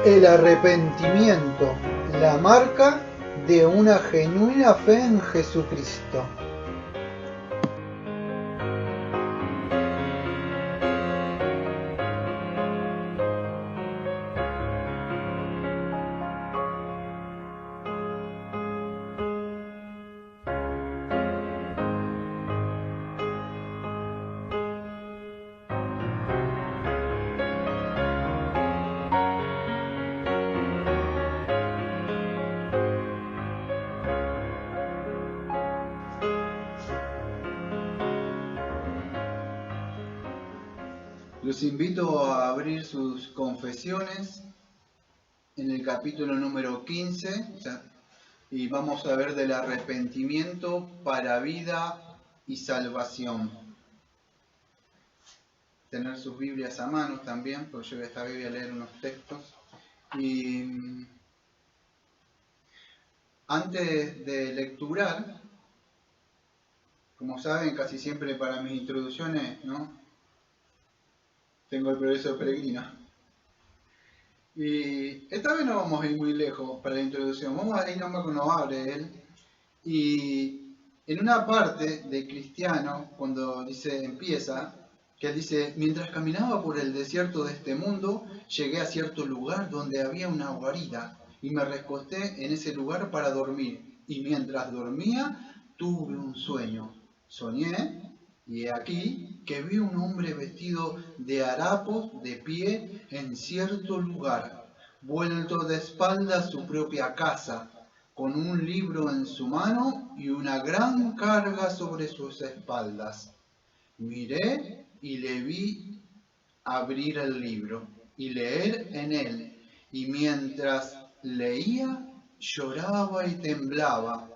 El arrepentimiento, la marca de una genuina fe en Jesucristo. Los invito a abrir sus confesiones en el capítulo número 15 y vamos a ver del arrepentimiento para vida y salvación. Tener sus Biblias a mano también, porque yo voy a esta Biblia a leer unos textos. Y antes de lecturar, como saben, casi siempre para mis introducciones, ¿no?, tengo el progreso de peregrino. Y esta vez no vamos a ir muy lejos para la introducción, vamos a ir nomás cuando abre él. Y en una parte de Cristiano, cuando empieza, que él dice: mientras caminaba por el desierto de este mundo, llegué a cierto lugar donde había una guarida, y me recosté en ese lugar para dormir. Y mientras dormía, tuve un sueño. Soñé, y he aquí, que vi un hombre vestido de harapos de pie en cierto lugar, vuelto de espaldas a su propia casa, con un libro en su mano y una gran carga sobre sus espaldas. Miré y le vi abrir el libro y leer en él, y mientras leía lloraba y temblaba,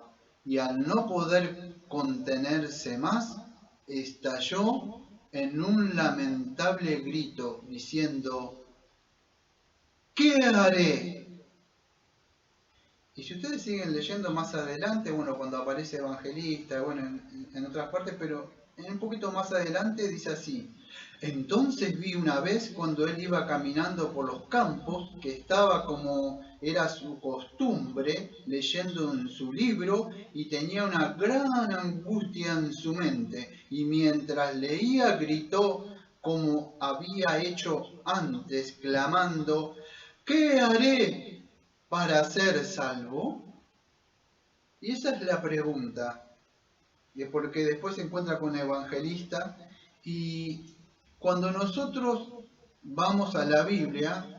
y al no poder contenerse más, estalló en un lamentable grito, diciendo: ¿qué haré? Y si ustedes siguen leyendo más adelante, bueno, cuando aparece Evangelista, bueno, en otras partes, pero un poquito más adelante dice así: entonces vi una vez cuando él iba caminando por los campos, que estaba como era su costumbre, leyendo en su libro, y tenía una gran angustia en su mente, y mientras leía gritó como había hecho antes, clamando: ¿qué haré para ser salvo? Y esa es la pregunta, porque después se encuentra con Evangelista, y cuando nosotros vamos a la Biblia,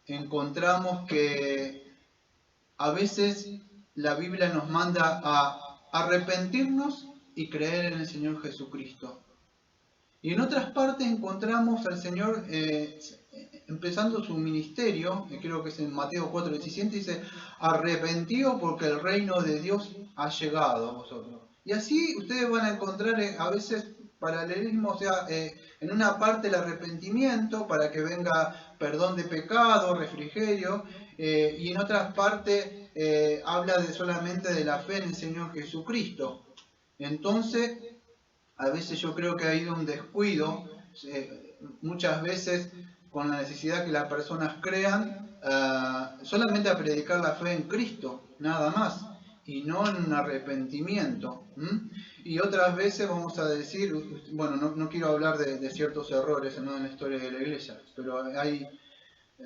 encontramos que a veces la Biblia nos manda a arrepentirnos y creer en el Señor Jesucristo. Y en otras partes encontramos al Señor empezando su ministerio, creo que es en Mateo 4:17, dice: arrepentíos porque el reino de Dios ha llegado a vosotros. Y así ustedes van a encontrar a veces paralelismo, o sea, en una parte el arrepentimiento para que venga perdón de pecado, refrigerio, y en otras partes habla solamente de la fe en el Señor Jesucristo. Entonces, a veces yo creo que ha habido un descuido, muchas veces con la necesidad que las personas crean solamente a predicar la fe en Cristo, nada más, y no en un arrepentimiento. Y otras veces vamos a decir, bueno, no quiero hablar de ciertos errores, ¿no?, en la historia de la iglesia, pero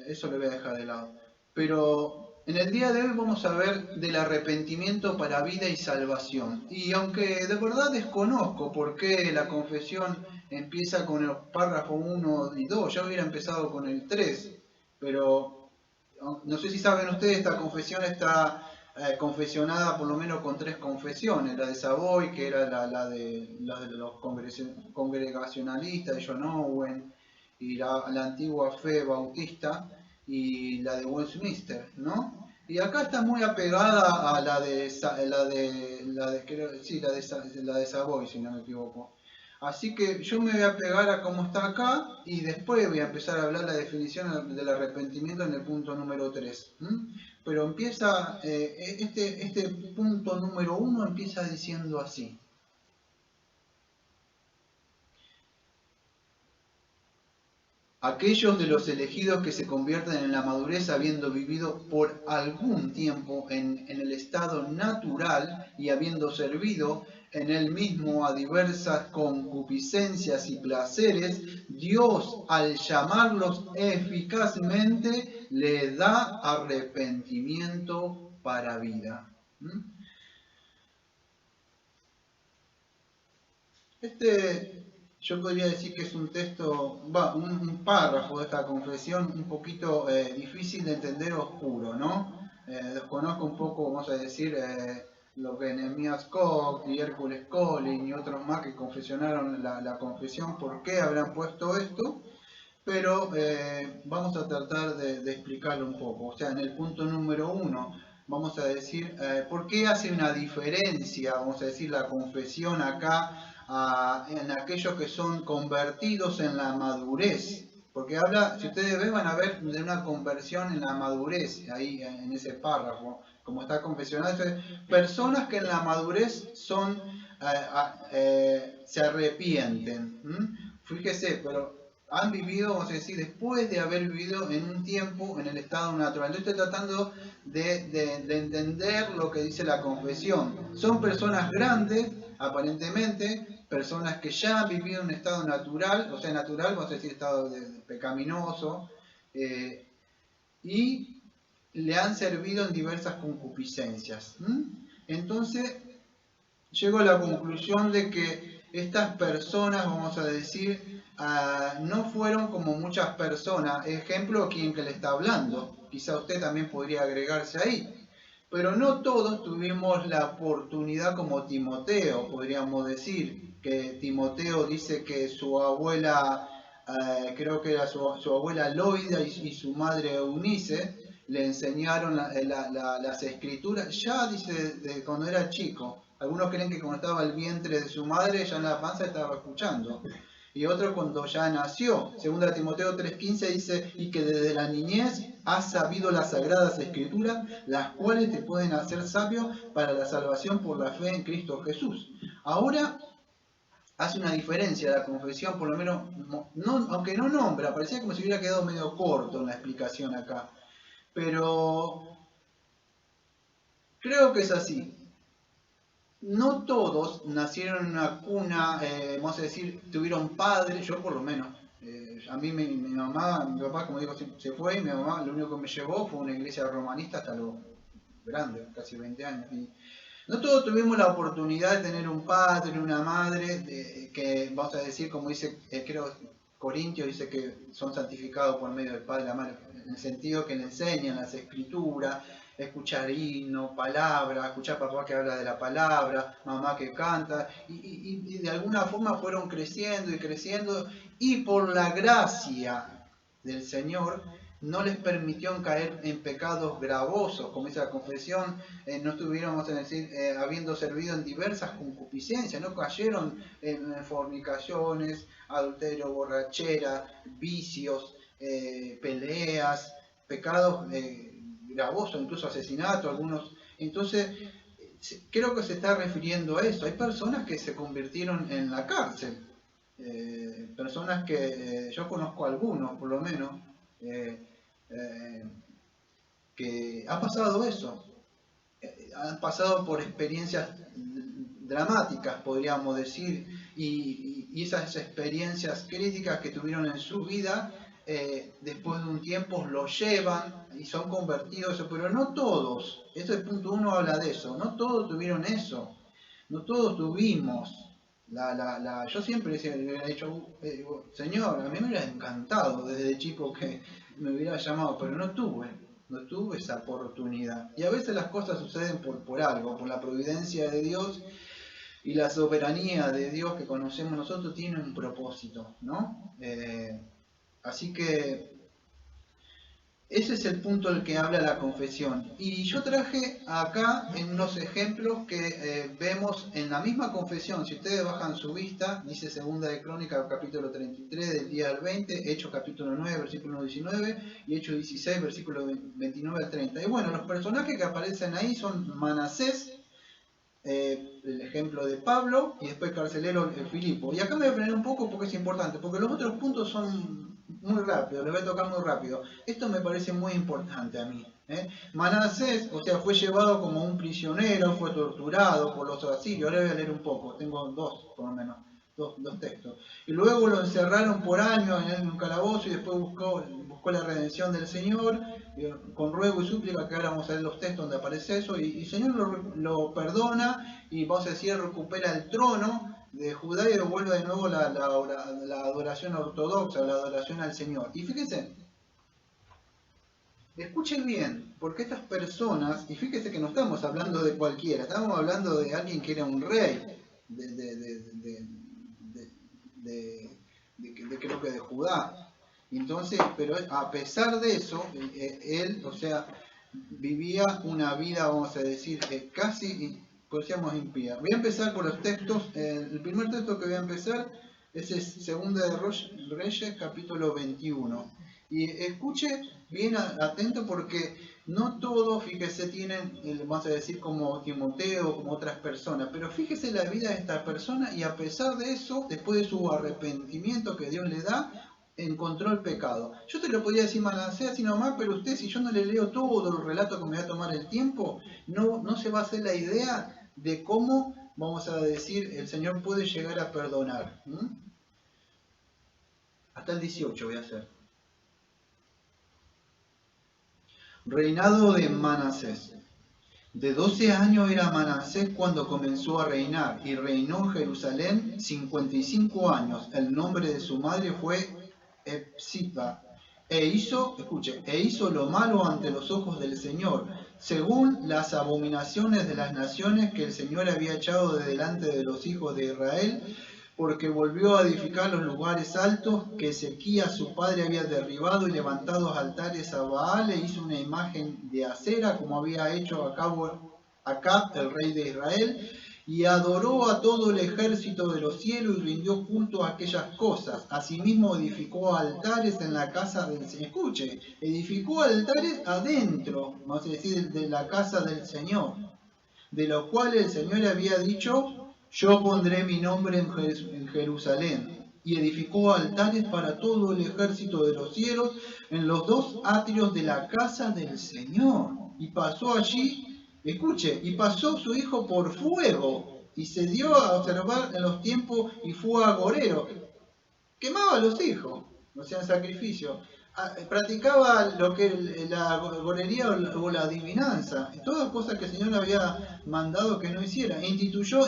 eso lo voy a dejar de lado. Pero en el día de hoy vamos a ver del arrepentimiento para vida y salvación. Y aunque de verdad desconozco por qué la confesión empieza con el párrafo 1 y 2, ya hubiera empezado con el 3, pero no sé si saben ustedes, esta confesión está confesionada por lo menos con 3 confesiones: la de Savoy, que era la de los congregacionalistas de John Owen, y la antigua fe bautista, y la de Westminster, ¿no? Y acá está muy apegada a la de Savoy, si no me equivoco. Así que yo me voy a pegar a cómo está acá, y después voy a empezar a hablar la definición del arrepentimiento en el punto número 3. Pero empieza, este punto número 1 empieza diciendo así: Aquellos de los elegidos que se convierten en la madurez habiendo vivido por algún tiempo en el estado natural y habiendo servido en él mismo a diversas concupiscencias y placeres, Dios al llamarlos eficazmente le da arrepentimiento para vida. Yo podría decir que es un texto, un párrafo de esta confesión un poquito difícil de entender, oscuro, ¿no? Desconozco un poco, vamos a decir, lo que Nehemías Cox y Hércules Collins y otros más que confesionaron la confesión, por qué habrán puesto esto, pero vamos a tratar de explicarlo un poco. O sea, en el punto número 1, vamos a decir, ¿por qué hace una diferencia, vamos a decir, la confesión acá en aquellos que son convertidos en la madurez? Porque habla, si ustedes ven, van a ver de una conversión en la madurez, ahí en ese párrafo, como está confesionado, personas que en la madurez son, se arrepienten. Fíjese, pero han vivido, vamos a decir, después de haber vivido en un tiempo en el estado natural. Yo estoy tratando de entender lo que dice la confesión. Son personas grandes, aparentemente, personas que ya han vivido en un estado natural, o sea, natural, vamos a decir, estado pecaminoso, y le han servido en diversas concupiscencias. Entonces, llego a la conclusión de que estas personas, vamos a decir, no fueron como muchas personas. Ejemplo, quien que le está hablando. Quizá usted también podría agregarse ahí. Pero no todos tuvimos la oportunidad como Timoteo, podríamos decir, que Timoteo dice que su abuela, creo que era su abuela Loida y su madre Eunice, le enseñaron las escrituras, ya dice, de cuando era chico. Algunos creen que cuando estaba el vientre de su madre, ya en la panza estaba escuchando. Y otro cuando ya nació. Segunda Timoteo 3:15 dice, y que desde la niñez has sabido las sagradas escrituras, las cuales te pueden hacer sabio para la salvación por la fe en Cristo Jesús. Ahora hace una diferencia la confesión, por lo menos, aunque no nombra, parecía como si hubiera quedado medio corto en la explicación acá. Pero creo que es así. No todos nacieron en una cuna, vamos a decir, tuvieron padres, yo por lo menos. A mí mi mamá, mi papá, como digo, se fue, y mi mamá lo único que me llevó fue una iglesia romanista hasta lo grande, casi 20 años. Y no todos tuvimos la oportunidad de tener un padre, una madre, que vamos a decir, como dice, creo, Corintios dice que son santificados por medio del Padre y la Madre, en el sentido que le enseñan las escrituras, escuchar himno, palabra, escuchar papá que habla de la palabra, mamá que canta, y de alguna forma fueron creciendo y creciendo, y por la gracia del Señor no les permitió caer en pecados gravosos, como dice la confesión, no estuvieron, vamos a decir, habiendo servido en diversas concupiscencias, no cayeron en fornicaciones, adulterio, borrachera, vicios, peleas, pecados gravosos, incluso asesinato, algunos. Entonces, creo que se está refiriendo a eso. Hay personas que se convirtieron en la cárcel, personas que yo conozco algunos, por lo menos, que ha pasado eso, han pasado por experiencias dramáticas, podríamos decir, y esas experiencias críticas que tuvieron en su vida, después de un tiempo lo llevan y son convertidos, pero no todos. Este punto 1 habla de eso, no todos tuvieron eso, no todos tuvimos. Yo siempre he dicho, Señor, a mí me hubiera encantado desde chico que me hubiera llamado, pero no tuve esa oportunidad. Y a veces las cosas suceden por algo, por la providencia de Dios, y la soberanía de Dios que conocemos nosotros tiene un propósito, ¿no? Así que ese es el punto del que habla la confesión. Y yo traje acá en unos ejemplos que vemos en la misma confesión. Si ustedes bajan su vista, dice Segunda de Crónicas, capítulo 33, del 10 al 20, Hechos capítulo 9, versículo 19, y Hechos 16, versículo 29 al 30. Y bueno, los personajes que aparecen ahí son Manasés, el ejemplo de Pablo, y después carcelero Filipo. Y acá me voy a frenar un poco porque es importante, porque los otros puntos son muy rápido, les voy a tocar muy rápido. Esto me parece muy importante a mí. Manasés, o sea, fue llevado como un prisionero, fue torturado por los asirios. Ahora voy a leer un poco, tengo dos por lo menos, dos textos. Y luego lo encerraron por años en un calabozo y después buscó la redención del Señor, con ruego y súplica, que ahora vamos a ver los textos donde aparece eso, y el Señor lo perdona y vamos a decir recupera el trono de Judá y devuelve de nuevo la adoración ortodoxa, la adoración al Señor. Y fíjense, escuchen bien, porque estas personas, y fíjense que no estamos hablando de cualquiera, estamos hablando de alguien que era un rey, creo que de Judá. Entonces, pero a pesar de eso, él, o sea, vivía una vida, vamos a decir, casi, podríamos impía. Voy a empezar por los textos. El primer texto que voy a empezar es el segundo de Reyes, capítulo 21. Y escuche bien atento porque no todos, fíjese, tienen, vamos a decir, como Timoteo, como otras personas, pero fíjese la vida de esta persona y a pesar de eso, después de su arrepentimiento que Dios le da, encontró el pecado. Yo te lo podría decir Manasés así nomás, pero usted, si yo no le leo todo el relato que me va a tomar el tiempo, no se va a hacer la idea de cómo, vamos a decir, el Señor puede llegar a perdonar. Hasta el 18 voy a hacer. Reinado de Manasés. De 12 años era Manasés cuando comenzó a reinar, y reinó en Jerusalén 55 años. El nombre de su madre fue Epsiba, e hizo lo malo ante los ojos del Señor, según las abominaciones de las naciones que el Señor había echado de delante de los hijos de Israel, porque volvió a edificar los lugares altos que Ezequías su padre había derribado y levantado altares a Baal, e hizo una imagen de acera como había hecho Acab, el rey de Israel, y adoró a todo el ejército de los cielos y rindió culto a aquellas cosas. Asimismo edificó altares en la casa del Señor. Escuche, edificó altares adentro, vamos a decir, de la casa del Señor, de lo cual el Señor había dicho: yo pondré mi nombre en Jerusalén. Y edificó altares para todo el ejército de los cielos en los dos atrios de la casa del Señor. Y pasó allí, escuche, y pasó su hijo por fuego, y se dio a observar en los tiempos y fue agorero. Quemaba a los hijos, o sea, en sacrificio. Practicaba lo que la gorería o la adivinanza, todas cosas que el Señor había mandado que no hiciera. E instituyó,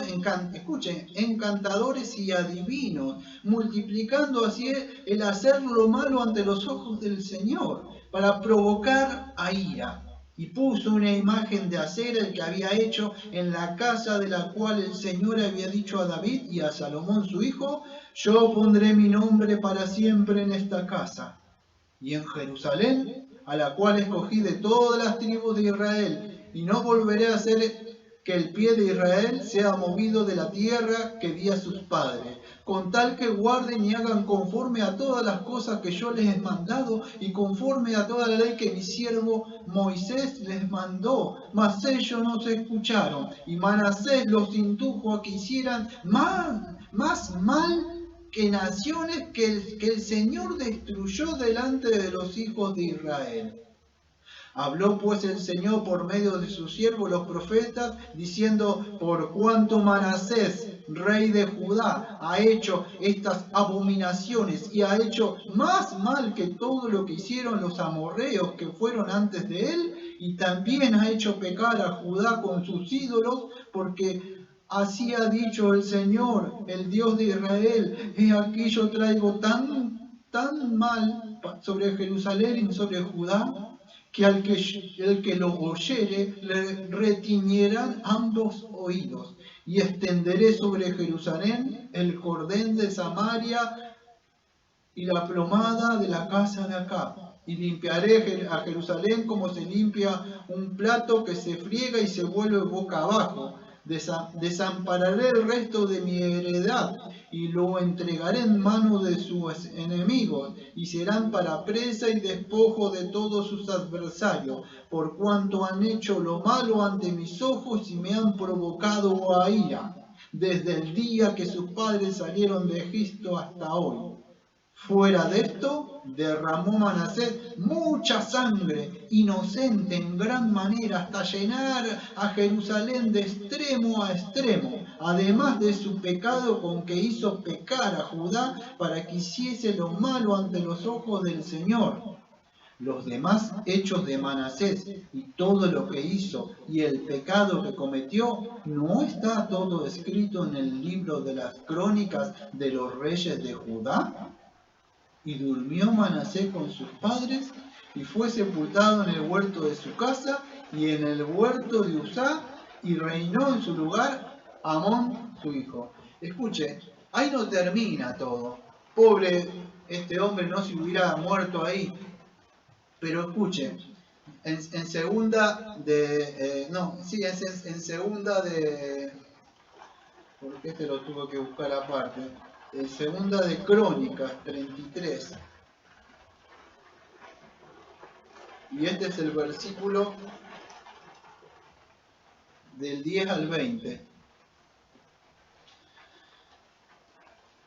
encantadores y adivinos, multiplicando así el hacer lo malo ante los ojos del Señor, para provocar a ira. Y puso una imagen de acera, el que había hecho en la casa de la cual el Señor había dicho a David y a Salomón su hijo: yo pondré mi nombre para siempre en esta casa. Y en Jerusalén, a la cual escogí de todas las tribus de Israel, y no volveré a hacer que el pie de Israel sea movido de la tierra que di a sus padres, con tal que guarden y hagan conforme a todas las cosas que yo les he mandado, y conforme a toda la ley que mi siervo Moisés les mandó. Mas ellos no se escucharon, y Manasés los indujo a que hicieran más mal que naciones que el Señor destruyó delante de los hijos de Israel. Habló pues el Señor por medio de sus siervos los profetas, diciendo: por cuanto Manasés, rey de Judá, ha hecho estas abominaciones y ha hecho más mal que todo lo que hicieron los amorreos que fueron antes de él, y también ha hecho pecar a Judá con sus ídolos, porque así ha dicho el Señor, el Dios de Israel: he aquí yo traigo tan mal sobre Jerusalén y sobre Judá, que el que lo oyere le retiñerán ambos oídos, y extenderé sobre Jerusalén el cordel de Samaria y la plomada de la casa de Acab, y limpiaré a Jerusalén como se limpia un plato que se friega y se vuelve boca abajo. Desampararé el resto de mi heredad y lo entregaré en manos de sus enemigos, y serán para presa y despojo de todos sus adversarios, por cuanto han hecho lo malo ante mis ojos y me han provocado a ira, desde el día que sus padres salieron de Egipto hasta hoy. Fuera de esto, derramó Manasés mucha sangre, inocente en gran manera, hasta llenar a Jerusalén de extremo a extremo, además de su pecado con que hizo pecar a Judá para que hiciese lo malo ante los ojos del Señor. Los demás hechos de Manasés y todo lo que hizo y el pecado que cometió, ¿no está todo escrito en el libro de las crónicas de los reyes de Judá? Y durmió Manasés con sus padres, y fue sepultado en el huerto de su casa, y en el huerto de Uzá, y reinó en su lugar Amón su hijo. Escuche, ahí no termina todo. Pobre este hombre, no se hubiera muerto ahí. Pero escuche, en segunda de... en segunda de... porque este lo tuve que buscar aparte. En segunda de Crónicas 33. Y este es el versículo del 10 al 20.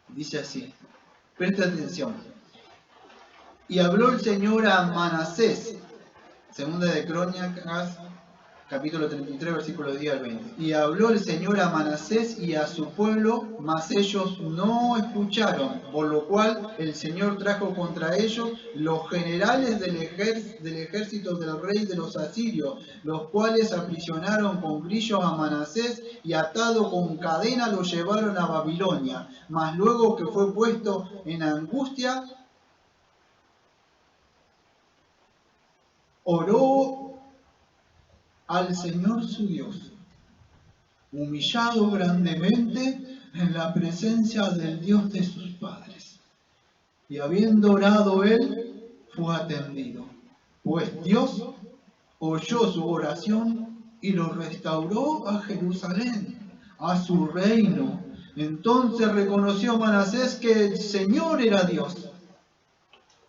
Dice así, presta atención. Y habló el Señor a Manasés, segunda de Crónicas, capítulo 33, versículo 10 al 20. Y habló el Señor a Manasés y a su pueblo, mas ellos no escucharon, por lo cual el Señor trajo contra ellos los generales del ejército del rey de los asirios, los cuales aprisionaron con grillos a Manasés y atado con cadena lo llevaron a Babilonia. Mas luego que fue puesto en angustia, oró al Señor su Dios, humillado grandemente en la presencia del Dios de sus padres. Y habiendo orado él, fue atendido, pues Dios oyó su oración y lo restauró a Jerusalén, a su reino. Entonces reconoció Manasés que el Señor era Dios.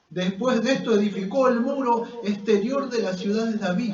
Después de esto edificó el muro exterior de la ciudad de David,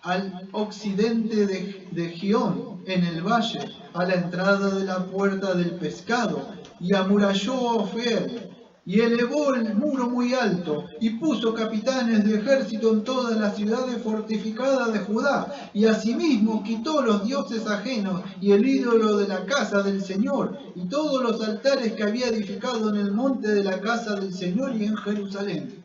al occidente de Gihón, en el valle, a la entrada de la puerta del pescado, y amuralló a Ofel, y elevó el muro muy alto, y puso capitanes de ejército en todas las ciudades fortificadas de Judá, y asimismo quitó los dioses ajenos, y el ídolo de la casa del Señor, y todos los altares que había edificado en el monte de la casa del Señor y en Jerusalén,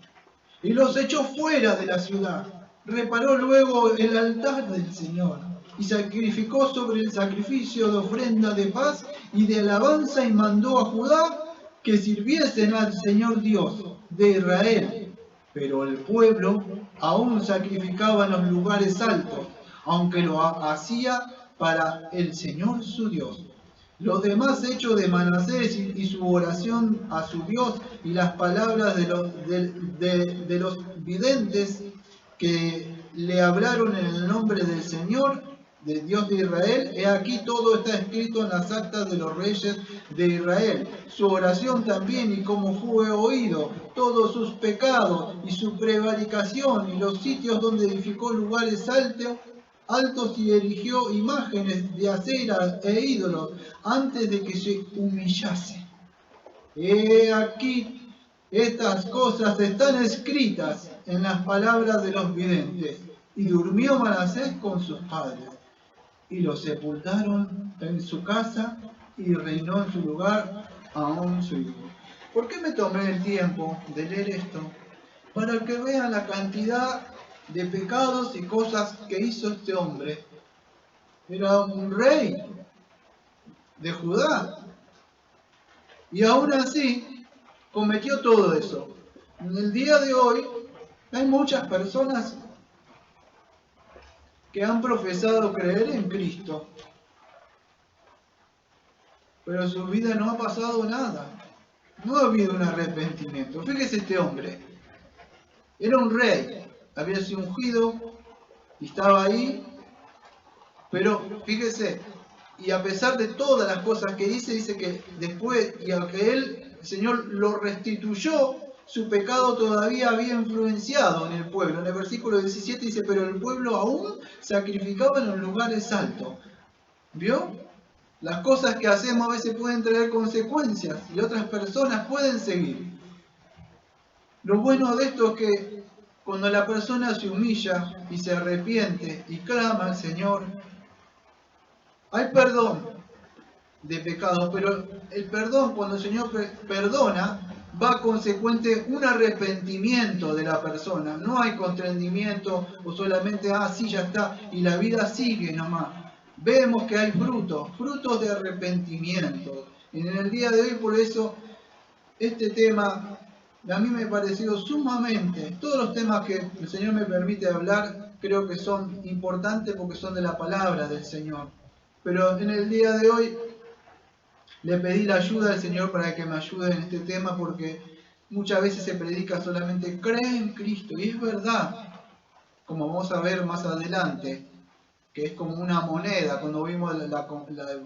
y los echó fuera de la ciudad. Reparó luego el altar del Señor y sacrificó sobre el sacrificio de ofrenda de paz y de alabanza, y mandó a Judá que sirviesen al Señor Dios de Israel. Pero el pueblo aún sacrificaba en los lugares altos, aunque lo hacía para el Señor su Dios. Los demás hechos de Manasés y su oración a su Dios y las palabras de los videntes que le hablaron en el nombre del Señor, del Dios de Israel, he aquí todo está escrito en las actas de los reyes de Israel. Su oración también y cómo fue oído, todos sus pecados y su prevaricación y los sitios donde edificó lugares altos y erigió imágenes de aceras e ídolos antes de que se humillase. He aquí estas cosas están escritas en las palabras de los videntes. Y durmió Manasés con sus padres, y lo sepultaron en su casa, y reinó en su lugar Amón su hijo. ¿Por qué me tomé el tiempo de leer esto? Para que vean la cantidad de pecados y cosas que hizo este hombre. Era un rey de Judá, y aún así cometió todo eso. En el día de hoy hay muchas personas que han profesado creer en Cristo, pero en su vida no ha pasado nada. No ha habido un arrepentimiento. Fíjese este hombre. Era un rey, había sido ungido y estaba ahí, pero fíjese, y a pesar de todas las cosas que dice que después, y aunque el Señor lo restituyó, su pecado todavía había influenciado en el pueblo. En el versículo 17 dice, pero el pueblo aún sacrificaba en los lugares altos. ¿Vio? Las cosas que hacemos a veces pueden traer consecuencias y otras personas pueden seguir. Lo bueno de esto es que cuando la persona se humilla y se arrepiente y clama al Señor, hay perdón de pecados, pero el perdón, cuando el Señor perdona, va consecuente un arrepentimiento de la persona. No hay constreñimiento o solamente, sí, ya está, y la vida sigue nomás. Vemos que hay frutos de arrepentimiento. Y en el día de hoy, por eso, este tema a mí me ha parecido sumamente, todos los temas que el Señor me permite hablar, creo que son importantes porque son de la palabra del Señor. Pero en el día de hoy le pedí la ayuda al Señor para que me ayude en este tema porque muchas veces se predica solamente cree en Cristo y es verdad, como vamos a ver más adelante, que es como una moneda cuando vimos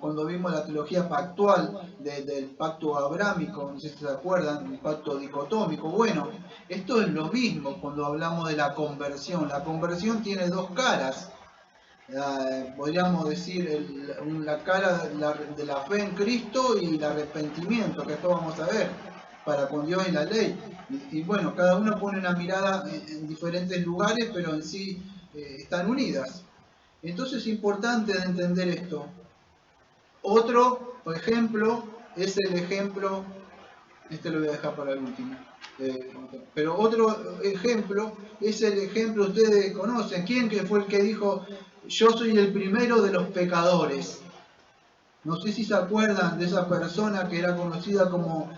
cuando vimos la teología pactual del pacto abrámico, no sé si se acuerdan, un pacto dicotómico. Bueno, esto es lo mismo cuando hablamos de la conversión. La conversión tiene dos caras. Podríamos decir la cara de la fe en Cristo y el arrepentimiento, que esto vamos a ver, para con Dios y la ley. Y bueno, cada uno pone una mirada en diferentes lugares, pero en sí están unidas. Entonces es importante de entender esto. Otro ejemplo es el ejemplo, este lo voy a dejar para el último, pero otro ejemplo es el ejemplo, ustedes conocen, ¿quién que fue el que dijo, yo soy el primero de los pecadores? No sé si se acuerdan de esa persona que era conocida como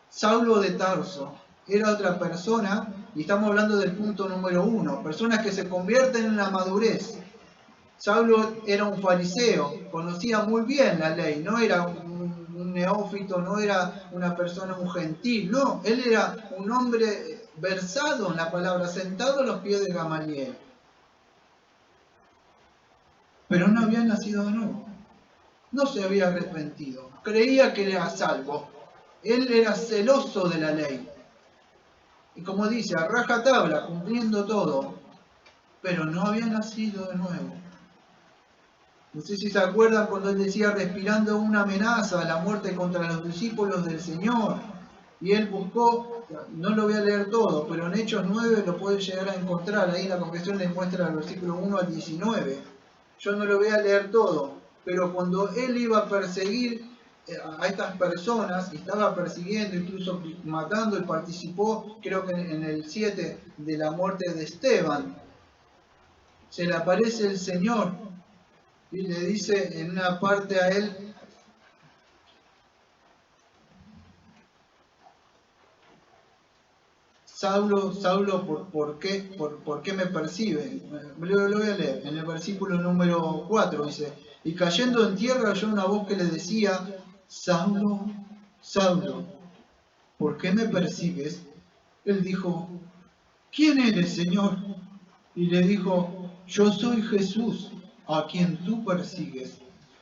Saulo de Tarso. Era otra persona, y estamos hablando del punto número 1, personas que se convierten en la madurez. Saulo era un fariseo, conocía muy bien la ley, no era un neófito, no era una persona, un gentil, no, él era un hombre versado en la palabra, sentado a los pies de Gamaliel. Pero no había nacido de nuevo, no se había arrepentido, creía que era salvo, él era celoso de la ley. Y como dice, a rajatabla, cumpliendo todo, pero no había nacido de nuevo. No sé si se acuerdan cuando él decía respirando una amenaza a la muerte contra los discípulos del Señor. Y él buscó, no lo voy a leer todo, pero en Hechos 9 lo pueden llegar a encontrar. Ahí la confesión le muestra el versículo 1 al 19. Yo no lo voy a leer todo, pero cuando él iba a perseguir a estas personas, y estaba persiguiendo, incluso matando, y participó, creo que en el 7, de la muerte de Esteban, se le aparece el Señor y le dice en una parte a él, Saulo, Saulo, ¿por qué me percibe? Lo voy a leer. En el versículo número 4 dice, y cayendo en tierra oyó una voz que le decía, Saulo, Saulo, ¿por qué me persigues? Él dijo, ¿quién eres, Señor? Y le dijo, yo soy Jesús, a quien tú persigues.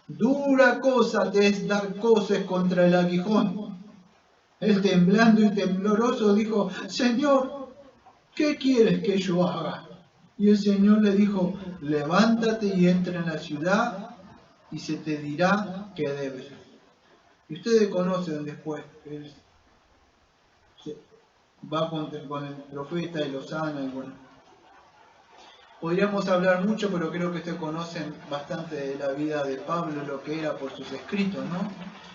Dura cosa te es dar coces contra el aguijón. Él temblando y tembloroso dijo, Señor, ¿qué quieres que yo haga? Y el Señor le dijo, levántate y entra en la ciudad y se te dirá qué debes. Y ustedes conocen después, él va con el profeta y lo sana y bueno. Podríamos hablar mucho, pero creo que ustedes conocen bastante de la vida de Pablo, lo que era por sus escritos, ¿no?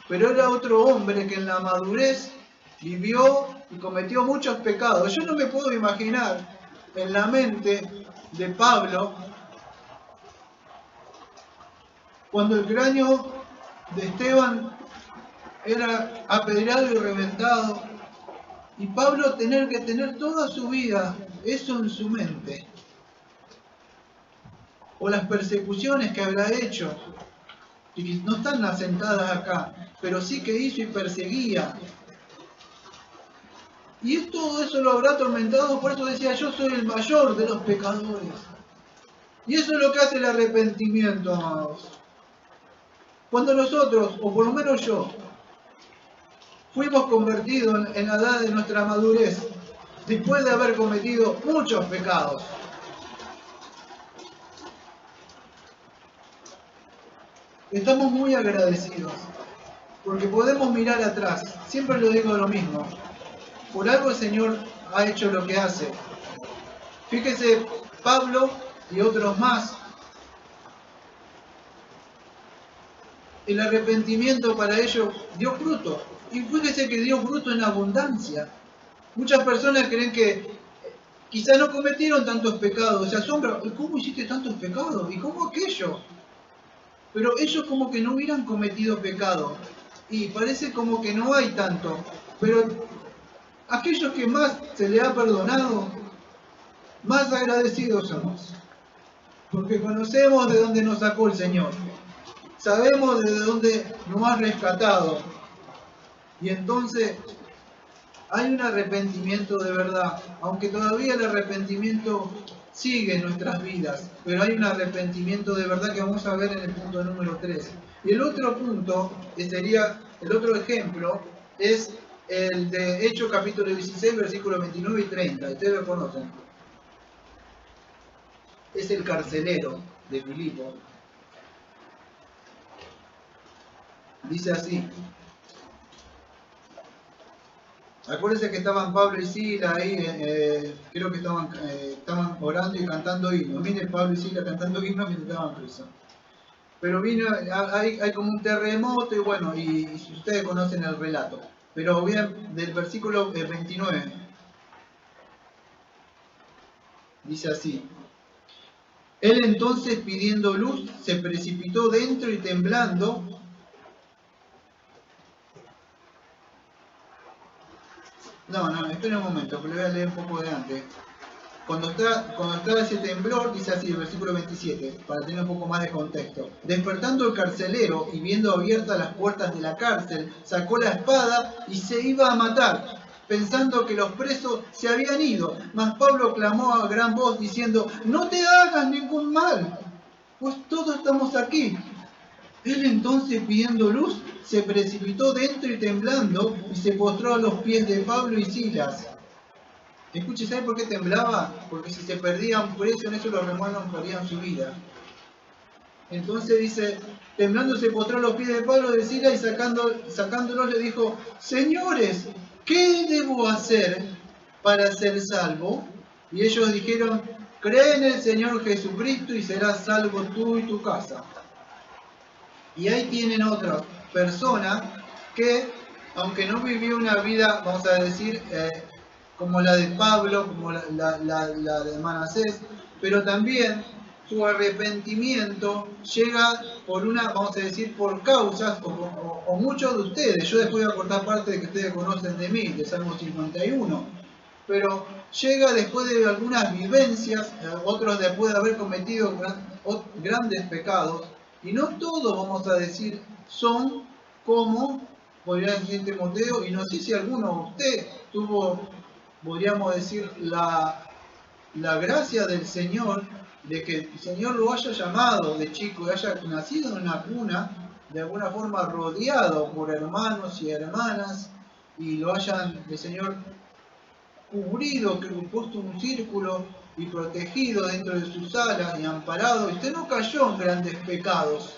Pero era otro hombre que en la madurez vivió y cometió muchos pecados. Yo no me puedo imaginar en la mente de Pablo cuando el cráneo de Esteban era apedreado y reventado, y Pablo tener que tener toda su vida eso en su mente. O las persecuciones que habrá hecho, y no están asentadas acá, pero sí que hizo y perseguía. Y todo eso lo habrá atormentado, por eso decía, yo soy el mayor de los pecadores. Y eso es lo que hace el arrepentimiento, amados. Cuando nosotros, o por lo menos yo, fuimos convertidos en la edad de nuestra madurez, después de haber cometido muchos pecados, estamos muy agradecidos, porque podemos mirar atrás. Siempre lo digo lo mismo. Por algo el Señor ha hecho lo que hace. Fíjese, Pablo y otros más, el arrepentimiento para ellos dio fruto. Y fíjese que dio fruto en abundancia. Muchas personas creen que quizá no cometieron tantos pecados, se asombran, ¿cómo hiciste tantos pecados? ¿Y cómo aquello? Pero ellos como que no hubieran cometido pecado. Y parece como que no hay tanto. Pero aquellos que más se le ha perdonado, más agradecidos somos. Porque conocemos de dónde nos sacó el Señor. Sabemos de dónde nos ha rescatado. Y entonces hay un arrepentimiento de verdad. Aunque todavía el arrepentimiento sigue en nuestras vidas. Pero hay un arrepentimiento de verdad que vamos a ver en el punto número 3. Y el otro punto, que sería el otro ejemplo, es el de Hechos capítulo 16, versículos 29 y 30. Ustedes lo conocen. Es el carcelero de Filipo. Dice así. Acuérdense que estaban Pablo y Sila ahí, creo que estaban orando y cantando himnos. Miren, Pablo y Sila cantando himnos mientras estaban presos. Pero vino, hay como un terremoto y bueno, y ustedes conocen el relato. Pero bien, del versículo 29, dice así. Él entonces, pidiendo luz, se precipitó dentro y temblando, No, espera un momento, que le voy a leer un poco de antes. Cuando está ese temblor, dice así el versículo 27, para tener un poco más de contexto. Despertando el carcelero y viendo abiertas las puertas de la cárcel, sacó la espada y se iba a matar, pensando que los presos se habían ido. Mas Pablo clamó a gran voz diciendo, no te hagas ningún mal, pues todos estamos aquí. Él entonces, pidiendo luz, se precipitó dentro y temblando, y se postró a los pies de Pablo y Silas. Escuche, ¿sabe por qué temblaba? Porque si se perdían presos en eso, los romanos perdían su vida. Entonces dice, temblando se postró a los pies de Pablo y de Silas, y sacándolos le dijo, señores, ¿qué debo hacer para ser salvo? Y ellos dijeron, cree en el Señor Jesucristo y serás salvo tú y tu casa. Y ahí tienen otra persona que, aunque no vivió una vida, vamos a decir, como la de Pablo, como la de Manasés, pero también su arrepentimiento llega por vamos a decir, por causas, o muchos de ustedes, yo después voy a cortar parte de que ustedes conocen de mí, de Salmo 51, pero llega después de algunas vivencias, otros después de haber cometido grandes pecados, y no todos, vamos a decir, son como, podría decir Timoteo, y no sé si alguno de usted tuvo, podríamos decir, la gracia del Señor, de que el Señor lo haya llamado de chico y haya nacido en una cuna, de alguna forma rodeado por hermanos y hermanas, y lo hayan, el Señor, cubrido, puesto un círculo y protegido dentro de sus alas y amparado. Usted no cayó en grandes pecados,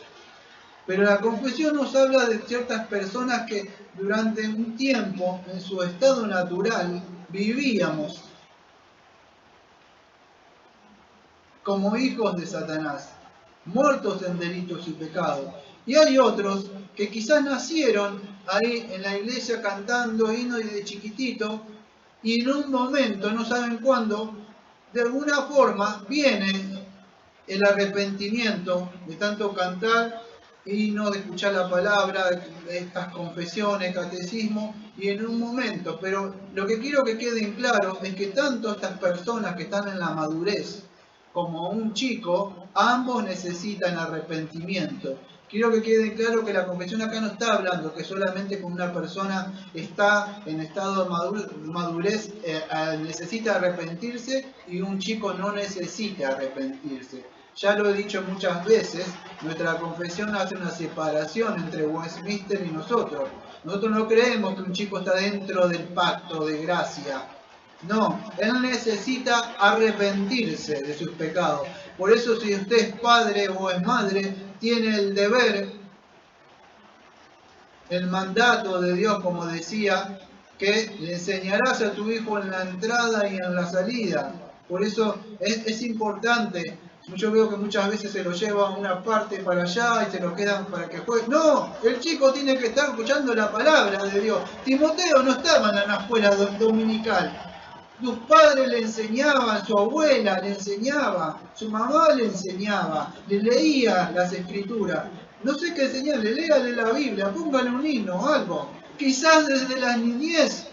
pero la confesión nos habla de ciertas personas que durante un tiempo, en su estado natural, vivíamos como hijos de Satanás, muertos en delitos y pecados. Y hay otros que quizás nacieron ahí en la iglesia cantando himnos de chiquitito, y en un momento, no saben cuándo, de alguna forma viene el arrepentimiento de tanto cantar himnos, de escuchar la palabra, de estas confesiones, catecismo, y en un momento. Pero lo que quiero que quede en claro es que tanto estas personas que están en la madurez como un chico, ambos necesitan arrepentimiento. Quiero que quede claro que la confesión acá no está hablando que solamente cuando una persona está en estado de madurez necesita arrepentirse y un chico no necesita arrepentirse. Ya lo he dicho muchas veces, nuestra confesión hace una separación entre Westminster y nosotros. Nosotros no creemos que un chico está dentro del pacto de gracia. No, él necesita arrepentirse de sus pecados. Por eso, si usted es padre o es madre, tiene el deber, el mandato de Dios, como decía que le enseñarás a tu hijo en la entrada y en la salida. Por eso es importante. Yo veo que muchas veces se lo lleva a una parte para allá y se lo quedan para que juegue. No, el chico tiene que estar escuchando la palabra de Dios. Timoteo no estaba en la escuela dominical. Sus padres le enseñaban, su abuela le enseñaba, su mamá le enseñaba, le leía las escrituras. No sé qué enseñarle, léale la Biblia, póngale un himno, algo. Quizás desde la niñez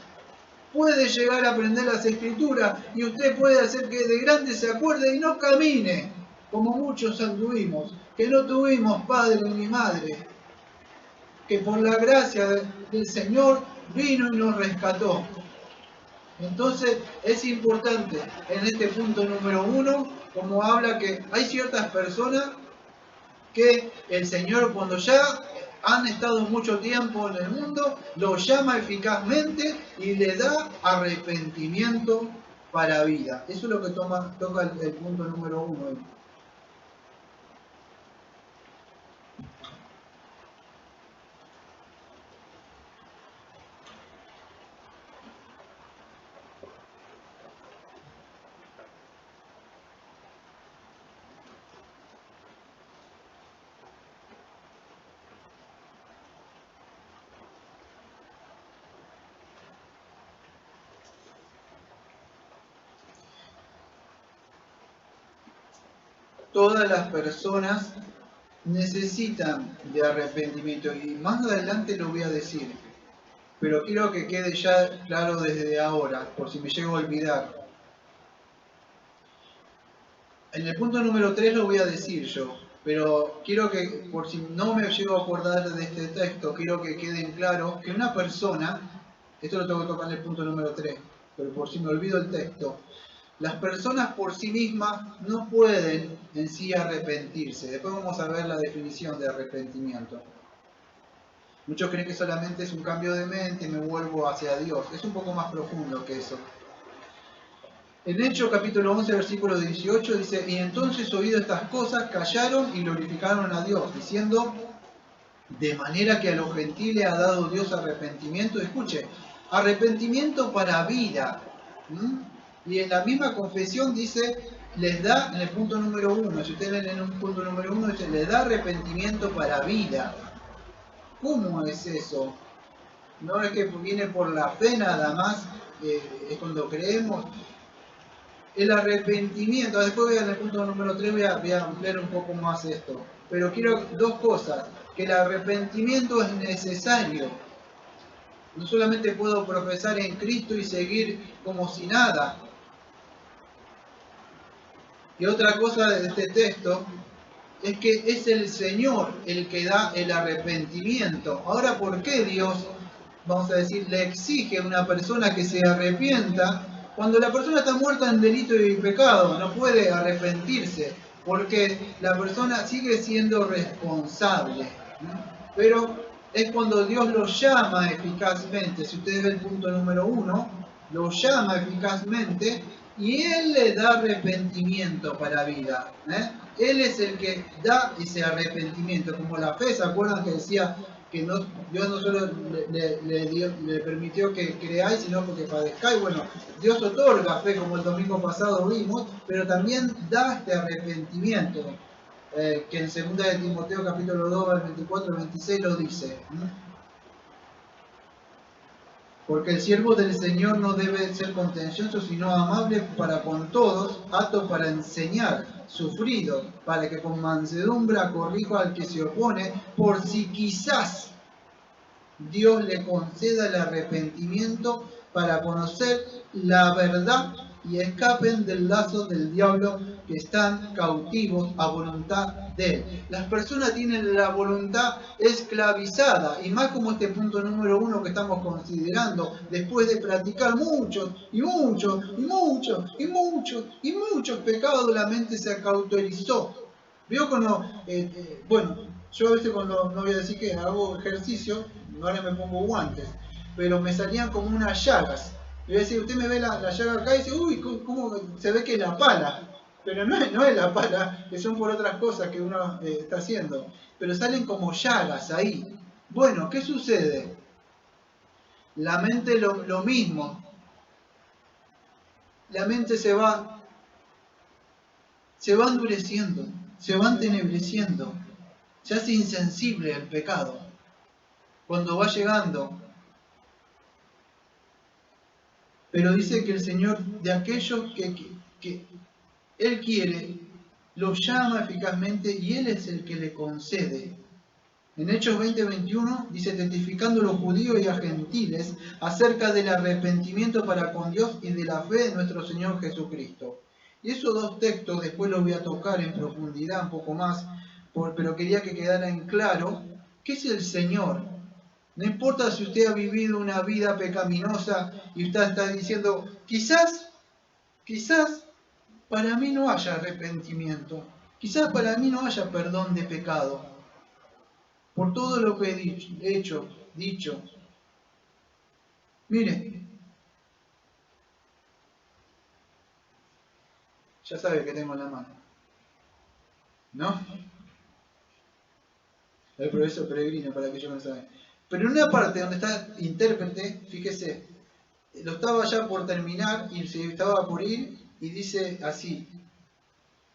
puede llegar a aprender las escrituras y usted puede hacer que de grande se acuerde y no camine, como muchos anduvimos, que no tuvimos padre ni madre, que por la gracia del Señor vino y nos rescató. Entonces es importante en este punto número 1, como habla que hay ciertas personas que el Señor cuando ya han estado mucho tiempo en el mundo, los llama eficazmente y le da arrepentimiento para vida. Eso es lo que toca el punto número 1. Todas las personas necesitan de arrepentimiento y más adelante lo voy a decir, pero quiero que quede ya claro desde ahora, por si me llego a olvidar. En el punto número 3 lo voy a decir yo, pero quiero que, por si no me llego a acordar de este texto, quiero que quede en claro que una persona, esto lo tengo que tocar en el punto número 3, pero por si me olvido el texto, las personas por sí mismas no pueden en sí arrepentirse. Después vamos a ver la definición de arrepentimiento. Muchos creen que solamente es un cambio de mente y me vuelvo hacia Dios. Es un poco más profundo que eso. En Hechos capítulo 11, versículo 18 dice, y entonces oído estas cosas, callaron y glorificaron a Dios, diciendo, de manera que a los gentiles ha dado Dios arrepentimiento. Escuche, arrepentimiento para vida. Y en la misma confesión dice, les da, en el punto número 1, si ustedes leen en un punto número 1, dice, les da arrepentimiento para vida. ¿Cómo es eso? No es que viene por la fe nada más, es cuando creemos. El arrepentimiento, después voy al punto número 3, voy a ampliar un poco más esto. Pero quiero dos cosas, que el arrepentimiento es necesario. No solamente puedo profesar en Cristo y seguir como si nada. Y otra cosa de este texto es que es el Señor el que da el arrepentimiento. Ahora, ¿por qué Dios, vamos a decir, le exige a una persona que se arrepienta cuando la persona está muerta en delito y pecado? No puede arrepentirse porque la persona sigue siendo responsable. Pero es cuando Dios lo llama eficazmente. Si ustedes ven el punto número 1, lo llama eficazmente y Él le da arrepentimiento para vida. Él es el que da ese arrepentimiento, como la fe. ¿Se acuerdan que decía que Dios no solo le permitió que creáis, sino porque padezcáis? Bueno, Dios otorga fe, como el domingo pasado vimos, pero también da este arrepentimiento, que en 2 de Timoteo capítulo 2, 24 al 26 lo dice. Porque el siervo del Señor no debe ser contencioso, sino amable para con todos, apto para enseñar, sufrido, para que con mansedumbre corrija al que se opone, por si quizás Dios le conceda el arrepentimiento para conocer la verdad y escapen del lazo del diablo, que están cautivos a voluntad de él. Las personas tienen la voluntad esclavizada, y más como este punto número 1 que estamos considerando, después de practicar muchos pecados, la mente se cauterizó. Veo cuando, bueno, yo a veces cuando, no voy a decir que hago ejercicio, ahora me pongo guantes, pero me salían como unas llagas. Y voy a decir, usted me ve la llaga acá y dice, uy, ¿cómo se ve que es la pala? Pero no es la pala, que son por otras cosas que uno está haciendo. Pero salen como llagas ahí. Bueno, ¿qué sucede? La mente lo mismo. La mente se va endureciendo, se va entenebreciendo, se hace insensible al pecado. Cuando va llegando. Pero dice que el Señor, de aquellos que Él quiere, los llama eficazmente y Él es el que le concede. En Hechos 20:21 dice, testificando a los judíos y a gentiles acerca del arrepentimiento para con Dios y de la fe de nuestro Señor Jesucristo. Y esos dos textos después los voy a tocar en profundidad un poco más, pero quería que quedara en claro qué es el Señor. No importa si usted ha vivido una vida pecaminosa y usted está diciendo, quizás para mí no haya arrepentimiento, quizás para mí no haya perdón de pecado, por todo lo que he dicho. Mire, ya sabe que tengo en la mano, ¿no? El progreso peregrino, para aquellos que no saben. Pero en una parte donde está intérprete, fíjese, lo estaba ya por terminar y se estaba por ir y dice así,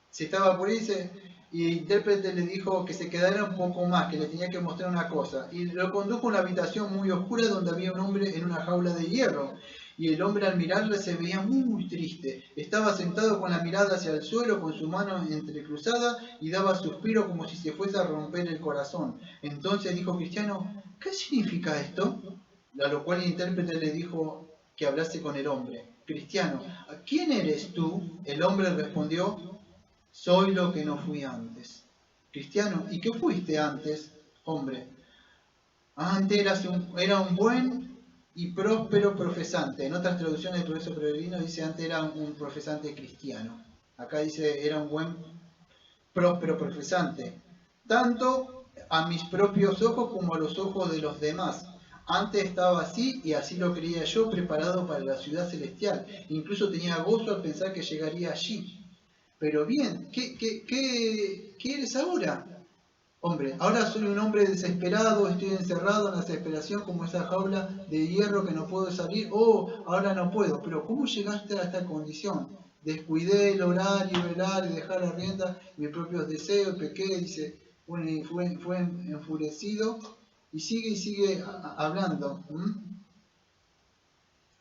se estaba por ir y el intérprete le dijo que se quedara un poco más, que le tenía que mostrar una cosa. Y lo condujo a una habitación muy oscura donde había un hombre en una jaula de hierro. Y el hombre al mirarle se veía muy triste. Estaba sentado con la mirada hacia el suelo, con su mano entrecruzada y daba suspiros como si se fuese a romper el corazón. Entonces dijo Cristiano, ¿qué significa esto? A lo cual el intérprete le dijo que hablase con el hombre. Cristiano, ¿quién eres tú? El hombre respondió, soy lo que no fui antes. Cristiano, ¿y qué fuiste antes, hombre? Antes era un buen y próspero profesante. En otras traducciones del profesor peregrino dice antes era un profesante cristiano. Acá dice era un buen próspero profesante. Tanto a mis propios ojos como a los ojos de los demás. Antes estaba así y así lo creía yo, preparado para la ciudad celestial. Incluso tenía gozo al pensar que llegaría allí. Pero bien, ¿qué eres ahora? Hombre, ahora soy un hombre desesperado, estoy encerrado en la desesperación como esa jaula de hierro que no puedo salir. Oh, ahora no puedo. Pero ¿cómo llegaste a esta condición? Descuidé el orar y velar y dejar la rienda mis propios deseos, pequé, dice, bueno, y fue enfurecido y sigue hablando.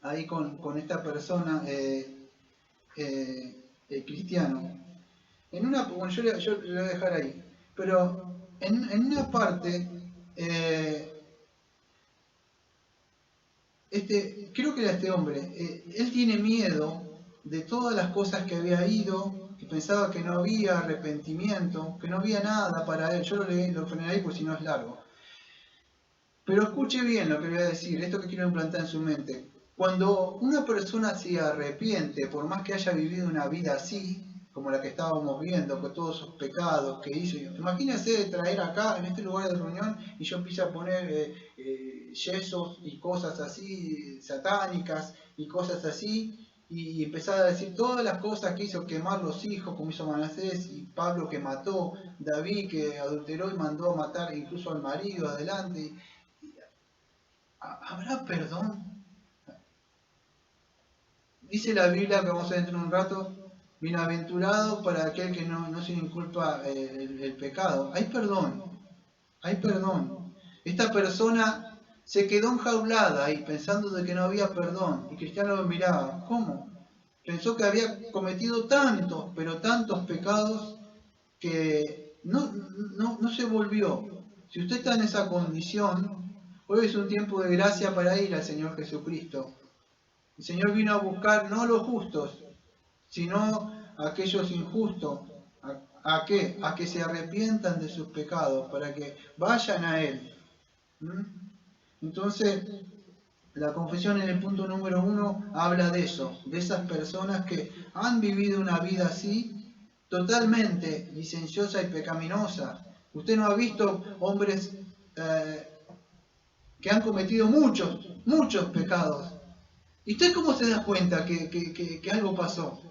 Ahí con esta persona cristiano. Bueno, yo lo voy a dejar ahí, pero en una parte, creo que era este hombre, él tiene miedo de todas las cosas que había ido, que pensaba que no había arrepentimiento, que no había nada para él. Yo lo frené ahí porque si no es largo. Pero escuche bien lo que voy a decir, esto que quiero implantar en su mente. Cuando una persona se arrepiente, por más que haya vivido una vida así, como la que estábamos viendo, con todos esos pecados que hizo, imagínense traer acá, en este lugar de reunión, y yo empiezo a poner yesos y cosas así, satánicas y cosas así, y empezar a decir todas las cosas que hizo, quemar los hijos, como hizo Manasés, y Pablo que mató, David que adulteró y mandó a matar incluso al marido adelante. ¿Habrá perdón? Dice la Biblia, que vamos a ver dentro de un rato, bienaventurado para aquel que no se le inculpa el pecado. Hay perdón, hay perdón. Esta persona se quedó enjaulada ahí pensando de que no había perdón. Y Cristiano lo miraba. ¿Cómo? Pensó que había cometido tantos, pero tantos pecados que no se volvió. Si usted está en esa condición, hoy es un tiempo de gracia para ir al Señor Jesucristo. El Señor vino a buscar no a los justos, sino a aquellos injustos. ¿A qué? A que se arrepientan de sus pecados, para que vayan a Él. Entonces, la confesión en el punto número 1 habla de eso, de esas personas que han vivido una vida así, totalmente licenciosa y pecaminosa. Usted no ha visto hombres que han cometido muchos pecados. ¿Y usted cómo se da cuenta que algo pasó?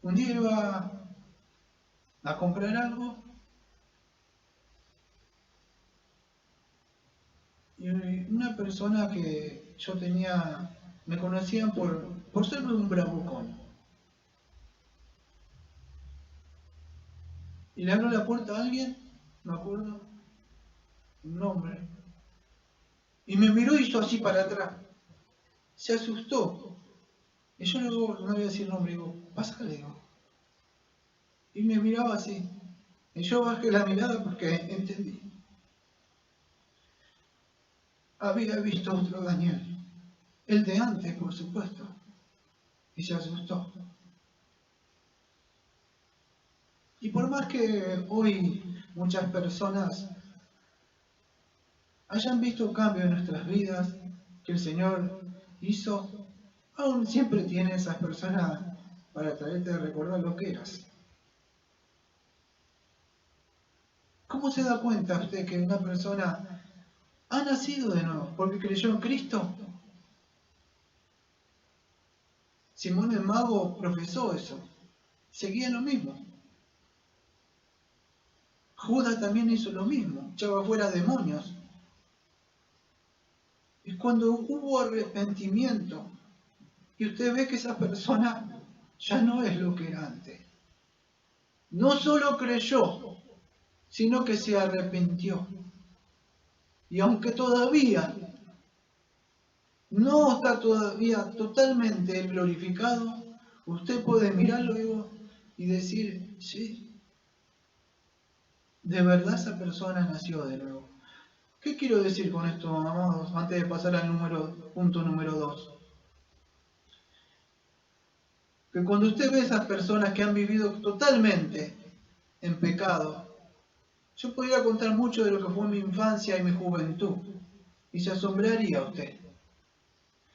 Un día iba a comprar algo Y una persona que yo tenía, me conocían por ser un bravucón. Y le abrió la puerta a alguien, me acuerdo, un hombre, y me miró y hizo así para atrás. Se asustó. Y yo le digo, no le voy a decir nombre, digo, pásale, digo. Y me miraba así. Y yo bajé la mirada porque entendí. Había visto otro Daniel. El de antes, por supuesto. Y se asustó. Y por más que hoy muchas personas hayan visto cambios en nuestras vidas que el Señor hizo, aún siempre tiene esas personas para traerte a recordar lo que eras. ¿Cómo se da cuenta usted que una persona ha nacido de nuevo porque creyó en Cristo? Simón el Mago profesó eso. Seguía lo mismo. Judas también hizo lo mismo. Echaba fuera demonios. Y cuando hubo arrepentimiento, y usted ve que esa persona ya no es lo que era antes. No solo creyó, sino que se arrepintió. Y aunque todavía no está todavía totalmente glorificado, usted puede mirarlo y decir, sí, de verdad esa persona nació de nuevo. ¿Qué quiero decir con esto, amados, antes de pasar al punto número 2? Que cuando usted ve esas personas que han vivido totalmente en pecado, yo podría contar mucho de lo que fue mi infancia y mi juventud, y se asombraría usted.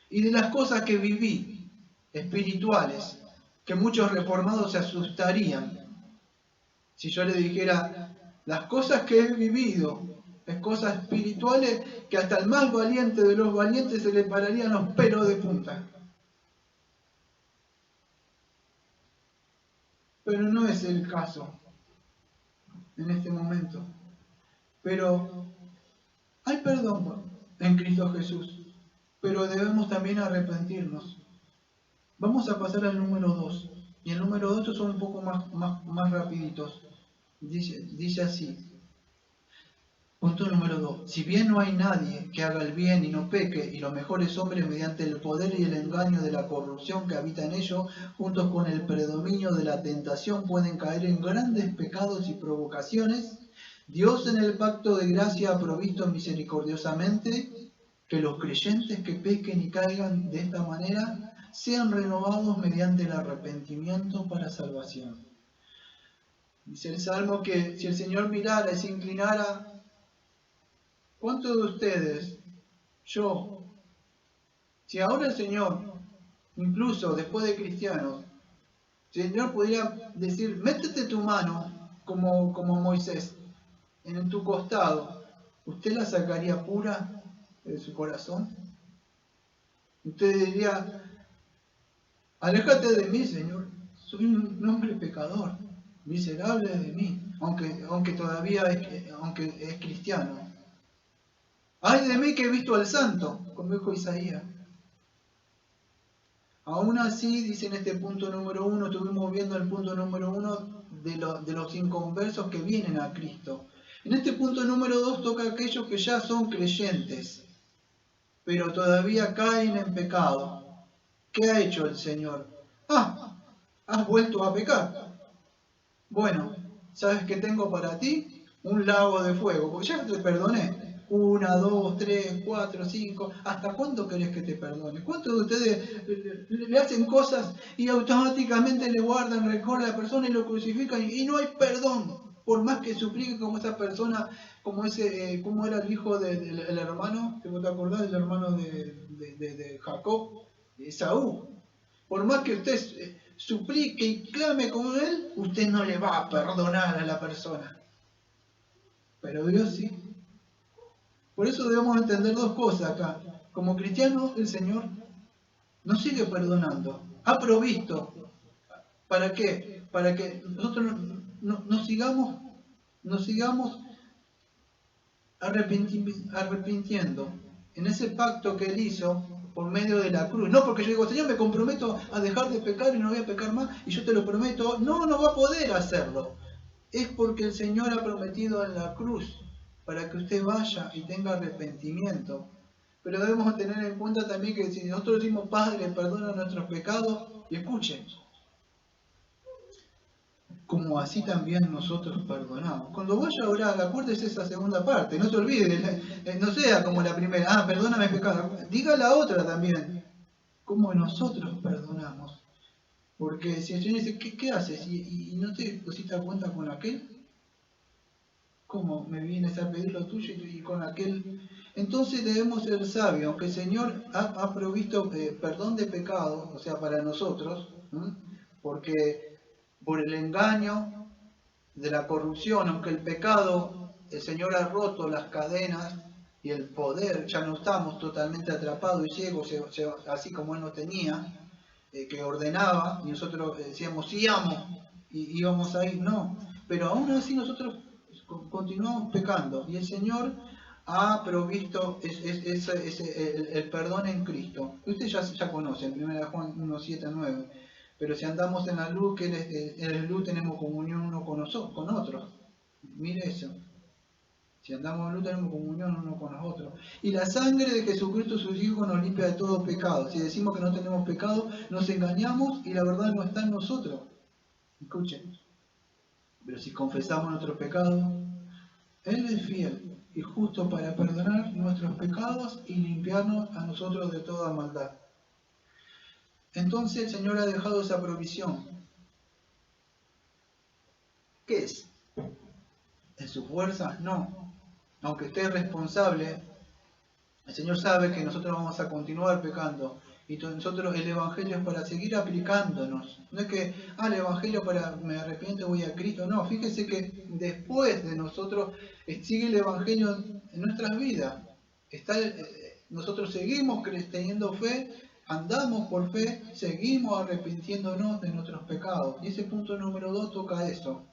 Y de las cosas que viví, espirituales, que muchos reformados se asustarían si yo le dijera las cosas que he vivido, las cosas espirituales que hasta el más valiente de los valientes se le pararían los pelos de punta. Pero no es el caso en este momento. Pero hay perdón en Cristo Jesús, pero debemos también arrepentirnos. Vamos a pasar al número 2. Y el número 2 son un poco más rapiditos. Dice así. Punto número 2. Si bien no hay nadie que haga el bien y no peque, y los mejores hombres mediante el poder y el engaño de la corrupción que habita en ellos, juntos con el predominio de la tentación, pueden caer en grandes pecados y provocaciones, Dios en el pacto de gracia ha provisto misericordiosamente que los creyentes que pequen y caigan de esta manera sean renovados mediante el arrepentimiento para salvación. Dice el Salmo que si el Señor mirara y se inclinara, ¿cuántos de ustedes, yo, si ahora el Señor, incluso después de cristianos, si el Señor pudiera decir, métete tu mano como Moisés en tu costado, ¿usted la sacaría pura de su corazón? Usted diría, aléjate de mí, Señor, soy un hombre pecador, miserable de mí, aunque todavía es cristiano. ¡Ay de mí que he visto al santo!, como dijo Isaías. Aún así, dice en este punto número 1, estuvimos viendo el punto número 1 de los inconversos que vienen a Cristo. En este punto número 2 toca a aquellos que ya son creyentes, pero todavía caen en pecado. ¿Qué ha hecho el Señor? Has vuelto a pecar. Bueno, ¿sabes qué tengo para ti? Un lago de fuego, porque ya te perdoné. 1, 2, 3, 4, 5. ¿Hasta cuándo querés que te perdone? ¿Cuántos de ustedes le hacen cosas y automáticamente le guardan rencor a la persona y lo crucifican y no hay perdón? Por más que suplique como esa persona, como era el hijo del hermano, ¿te acordás del hermano de Jacob? Esaú. Por más que usted suplique y clame como él, usted no le va a perdonar a la persona. Pero Dios sí. Por eso debemos entender dos cosas acá. Como cristianos, el Señor nos sigue perdonando. Ha provisto. ¿Para qué? Para que nosotros nos sigamos arrepintiendo en ese pacto que Él hizo por medio de la cruz. No porque yo digo, Señor, me comprometo a dejar de pecar y no voy a pecar más, y yo te lo prometo. No, no va a poder hacerlo. Es porque el Señor ha prometido en la cruz para que usted vaya y tenga arrepentimiento. Pero debemos tener en cuenta también que si nosotros decimos, Padre, perdona nuestros pecados, y escuchen, como así también nosotros perdonamos. Cuando vaya a orar, acuérdese esa segunda parte, no se olvide, no sea como la primera, perdóname el pecado, diga la otra también, como nosotros perdonamos. Porque si el Señor dice, ¿qué haces? ¿Y no te pusiste a cuenta con aquel? ¿Cómo me vienes a pedir lo tuyo y con aquel? Entonces debemos ser sabios, aunque el Señor ha provisto perdón de pecados, o sea, para nosotros, ¿sí? Porque por el engaño de la corrupción, aunque el pecado, el Señor ha roto las cadenas y el poder, ya no estamos totalmente atrapados y ciegos, así como Él nos tenía, que ordenaba, y nosotros decíamos, sí, amo, y íbamos a ir, no. Pero aún así nosotros continuamos pecando, y el Señor ha provisto el perdón en Cristo. Usted ya conoce, en 1 Juan 1, 7, 9. Pero si andamos en la luz, que en la luz tenemos comunión uno con otros. Mire eso. Si andamos en luz, tenemos comunión uno con los otros. Y la sangre de Jesucristo, su Hijo, nos limpia de todo pecado. Si decimos que no tenemos pecado, nos engañamos y la verdad no está en nosotros. Escuchen. Pero si confesamos nuestros pecados, Él es fiel y justo para perdonar nuestros pecados y limpiarnos a nosotros de toda maldad. Entonces el Señor ha dejado esa provisión. ¿Qué es? ¿En sus fuerzas? No. Aunque usted es responsable, el Señor sabe que nosotros vamos a continuar pecando. Y nosotros, el Evangelio es para seguir aplicándonos. No es que, el Evangelio para me arrepiento, voy a Cristo. No, fíjese que después de nosotros sigue el Evangelio en nuestras vidas. Nosotros seguimos teniendo fe, andamos por fe, seguimos arrepintiéndonos de nuestros pecados. Y ese punto número 2 toca eso.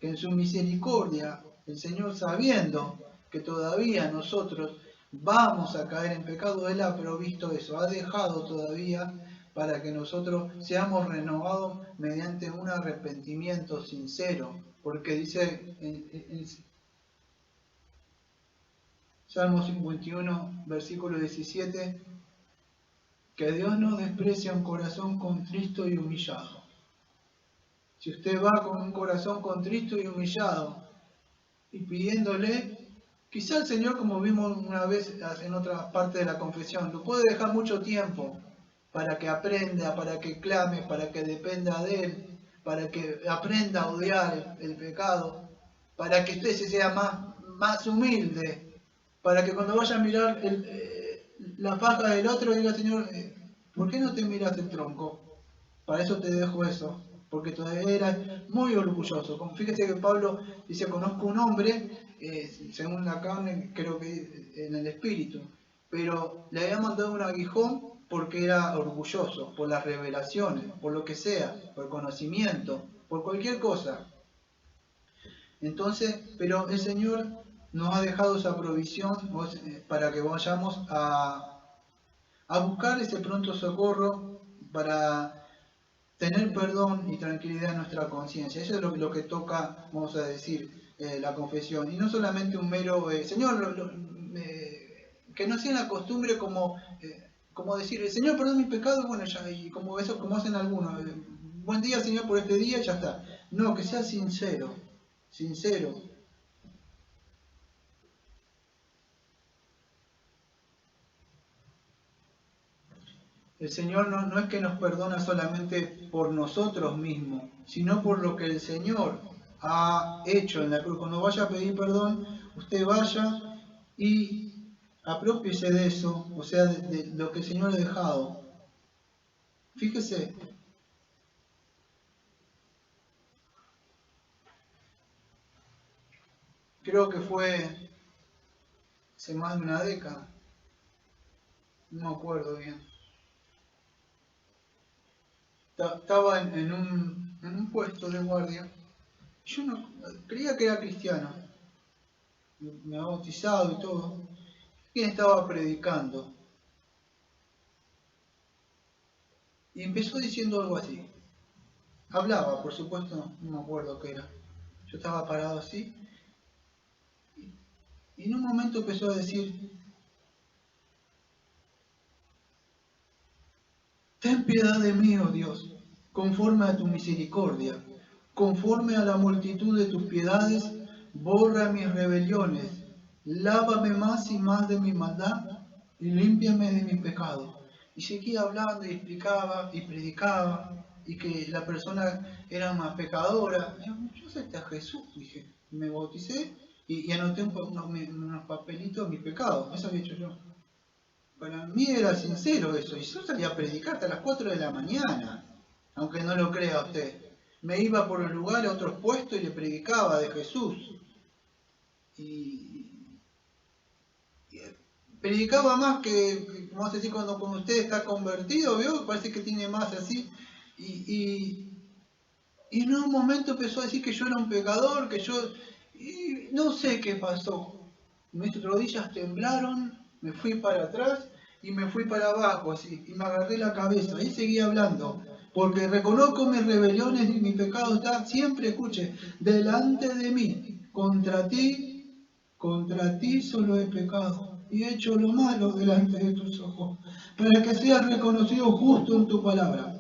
Que en su misericordia, el Señor, sabiendo que todavía nosotros vamos a caer en pecado, Él ha provisto eso, ha dejado todavía para que nosotros seamos renovados mediante un arrepentimiento sincero, porque dice en Salmo 51, versículo 17, que Dios no desprecia un corazón contristo y humillado. Si usted va con un corazón contristo y humillado y pidiéndole, quizá el Señor, como vimos una vez en otra parte de la confesión, lo puede dejar mucho tiempo para que aprenda, para que clame, para que dependa de Él, para que aprenda a odiar el pecado, para que usted se sea más humilde, para que cuando vaya a mirar la faja del otro diga, Señor, ¿por qué no te miras el tronco? Para eso te dejo eso, porque todavía era muy orgulloso. Fíjese que Pablo dice, conozco un hombre, según la carne, creo que en el espíritu, pero le había mandado un aguijón porque era orgulloso, por las revelaciones, por lo que sea, por conocimiento, por cualquier cosa. Entonces, pero el Señor nos ha dejado esa provisión para que vayamos a buscar ese pronto socorro para tener perdón y tranquilidad en nuestra conciencia. Eso es lo que toca, vamos a decir, la confesión. Y no solamente un mero, Señor, que no sea una costumbre como decir, Señor, perdón mis pecados, bueno, ya, y como eso, como hacen algunos, buen día, Señor, por este día, y ya está. No, que sea sincero, sincero. El Señor no es que nos perdona solamente por nosotros mismos, sino por lo que el Señor ha hecho en la cruz. Cuando vaya a pedir perdón, usted vaya y apropiese de eso, o sea, de lo que el Señor ha dejado. Fíjese, creo que fue hace más de una década, no me acuerdo bien. Estaba en un puesto de guardia. Yo no creía que era cristiano. me ha bautizado y todo. ¿Quién estaba predicando? Y empezó diciendo algo así. Hablaba, por supuesto, no me acuerdo qué era. Yo estaba parado así. Y en un momento empezó a decir, ten piedad de mí, oh Dios, conforme a tu misericordia, conforme a la multitud de tus piedades, borra mis rebeliones, lávame más y más de mi maldad y límpiame de mi pecado. Y seguía hablando y explicaba y predicaba y que la persona era una pecadora. Yo acepté a Jesús, dije, me bauticé y anoté unos papelitos de mi pecado, eso había hecho yo. Para mí era sincero eso, y yo salía a predicar hasta las 4 de la mañana, aunque no lo crea usted. Me iba por el lugar a otros puestos y le predicaba de Jesús. Y predicaba más que, vamos a decir, cuando usted está convertido, ¿vio? Parece que tiene más así. Y en un momento empezó a decir que yo era un pecador, que yo... Y no sé qué pasó. Mis rodillas temblaron, me fui para atrás y me fui para abajo así, y me agarré la cabeza y seguí hablando, porque reconozco mis rebeliones y mi pecado está siempre, escuche, delante de mí. Contra ti solo he pecado y he hecho lo malo delante de tus ojos, para que seas reconocido justo en tu palabra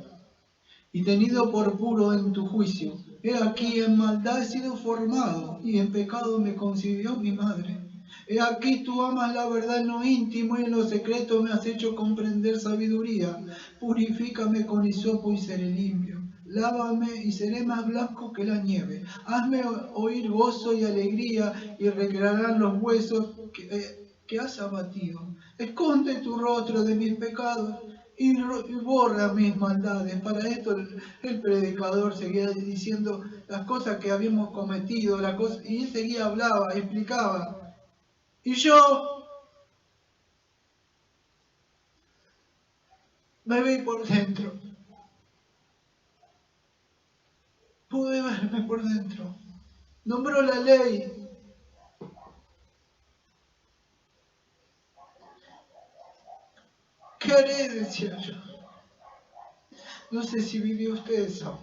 y tenido por puro en tu juicio. He aquí en maldad he sido formado, y en pecado me concibió mi madre. He aquí tú amas la verdad en lo íntimo, y en lo secreto me has hecho comprender sabiduría. Purifícame con hisopo y seré limpio. Lávame y seré más blanco que la nieve. Hazme oír gozo y alegría, y recrearán los huesos que has abatido. Esconde tu rostro de mis pecados y borra mis maldades. Para esto el predicador seguía diciendo las cosas que habíamos cometido, y él seguía, hablaba, explicaba. Y yo me vi por dentro. Pude verme por dentro. Nombró la ley. ¿Qué haré? Decía yo. No sé si vivió usted eso.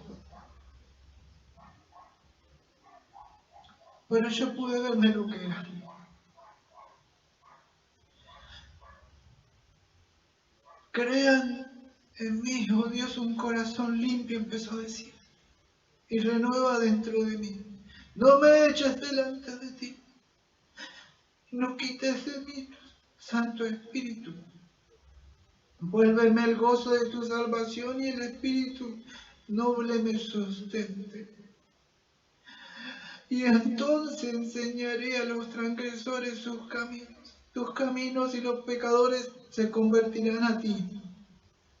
Pero yo pude verme lo que era. Crean en mí, oh Dios, un corazón limpio, empezó a decir, y renueva dentro de mí. No me eches delante de ti, no quites de mí, Santo Espíritu. Vuélveme el gozo de tu salvación y el Espíritu noble me sustente. Y entonces enseñaré a los transgresores tus caminos, y los pecadores se convertirán a ti.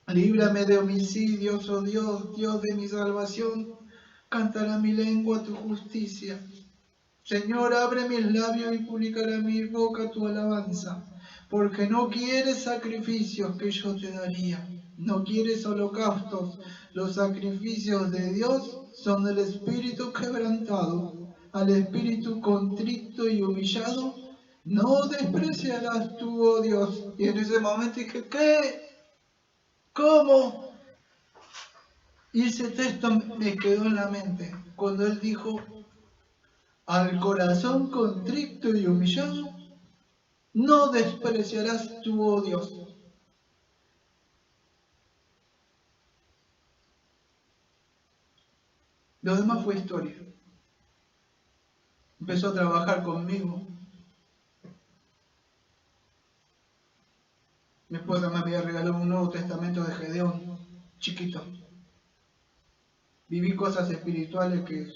Líbrame de homicidios, oh Dios, Dios de mi salvación. Cantará mi lengua tu justicia. Señor, abre mis labios y publicará mi boca tu alabanza. Porque no quieres sacrificios que yo te daría. No quieres holocaustos. Los sacrificios de Dios son del espíritu quebrantado. Al espíritu contrito y humillado no despreciarás tú, oh Dios. Y en ese momento dije, ¿qué? ¿Cómo? Y ese texto me quedó en la mente cuando él dijo, al corazón contrito y humillado, no despreciarás tú, oh Dios. Lo demás fue historia. Empezó a trabajar conmigo. Mi esposa me había regalado un Nuevo Testamento de Gedeón, chiquito. Viví cosas espirituales que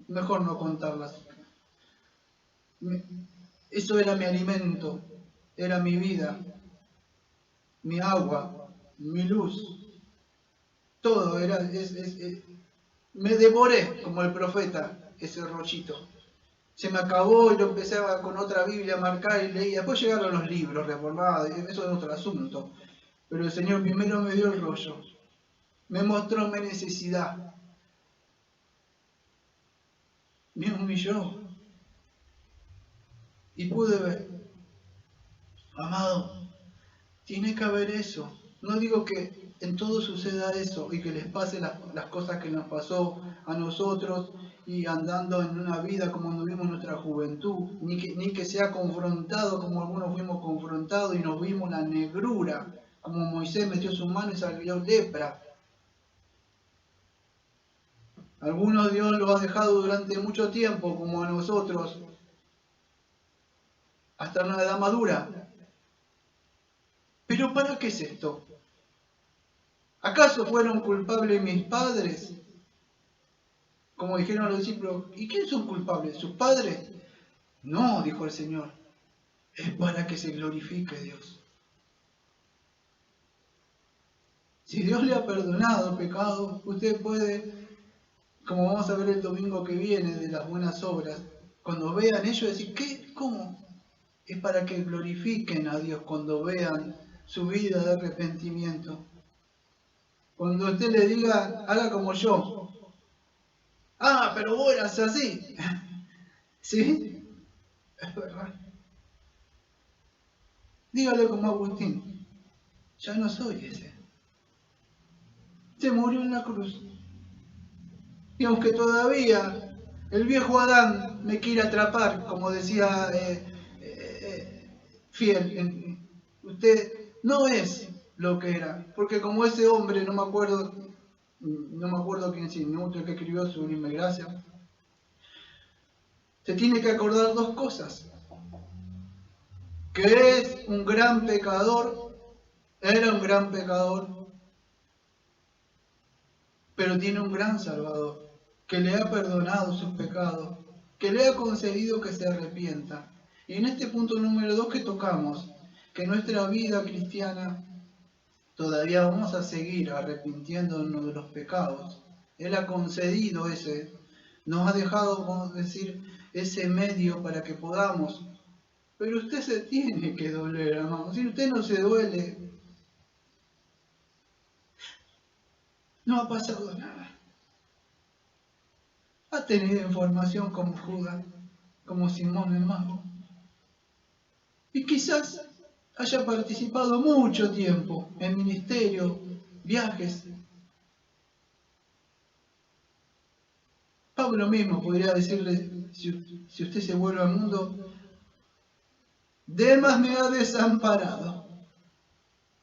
mejor no contarlas. Eso era mi alimento, era mi vida, mi agua, mi luz. Todo era, me devoré como el profeta, ese rollito. Se me acabó y lo empecé con otra Biblia a marcar y leía. Después llegaron los libros reformados, eso es otro asunto. Pero el Señor primero me dio el rollo. Me mostró mi necesidad. Me humilló. y pude ver. Amado, tiene que haber eso. No digo que en todo suceda eso y que les pase las cosas que nos pasó a nosotros y andando en una vida como anduvimos en nuestra juventud, ni que sea confrontado como algunos fuimos confrontados y nos vimos la negrura, como Moisés metió su mano y salió lepra. Algunos Dios los ha dejado durante mucho tiempo, como a nosotros, hasta una edad madura. ¿Pero para qué es esto? ¿Acaso fueron culpables mis padres? Como dijeron los discípulos, ¿y quiénes son culpables? ¿Sus padres? No, dijo el Señor, es para que se glorifique Dios. Si Dios le ha perdonado pecados, usted puede, como vamos a ver el domingo que viene de las buenas obras, cuando vean ellos decir, ¿qué? ¿Cómo? Es para que glorifiquen a Dios cuando vean su vida de arrepentimiento. Cuando usted le diga, haga como yo. Ah, pero vos eras así. ¿Sí? Es verdad. Dígale como Agustín, ya no soy ese. Se murió en la cruz. Y aunque todavía el viejo Adán me quiere atrapar, como decía Fiel, usted no es lo que era. Porque como ese hombre, no me acuerdo quién es el que escribió Sublime Gracia, se tiene que acordar dos cosas. Que es un gran pecador, era un gran pecador, pero tiene un gran Salvador, que le ha perdonado sus pecados, que le ha concedido que se arrepienta. Y en este punto número 2 que tocamos, que nuestra vida cristiana todavía vamos a seguir arrepintiéndonos de los pecados. Él ha concedido ese, nos ha dejado, vamos a decir, ese medio para que podamos. Pero usted se tiene que doler, hermano. Si usted no se duele, no ha pasado nada. Ha tenido información como Judas, como Simón el Mago. Y quizás haya participado mucho tiempo en ministerio, viajes. Pablo mismo podría decirle, si usted se vuelve al mundo, Demas me ha desamparado.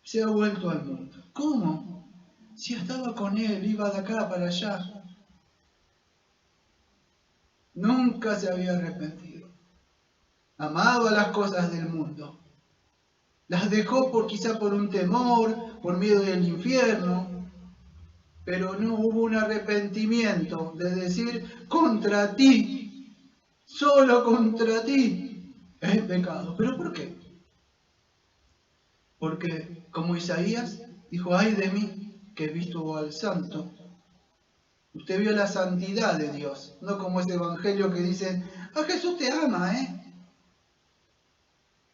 Se ha vuelto al mundo. ¿Cómo? Si estaba con él, iba de acá para allá. Nunca se había arrepentido. Amaba las cosas del mundo. Las dejó quizá por un temor, por miedo del infierno, pero no hubo un arrepentimiento de decir contra ti, solo contra ti es pecado. ¿Pero por qué? Porque como Isaías dijo, ay de mí que he visto al santo. Usted vio la santidad de Dios, no como ese evangelio que dice, Jesús te ama,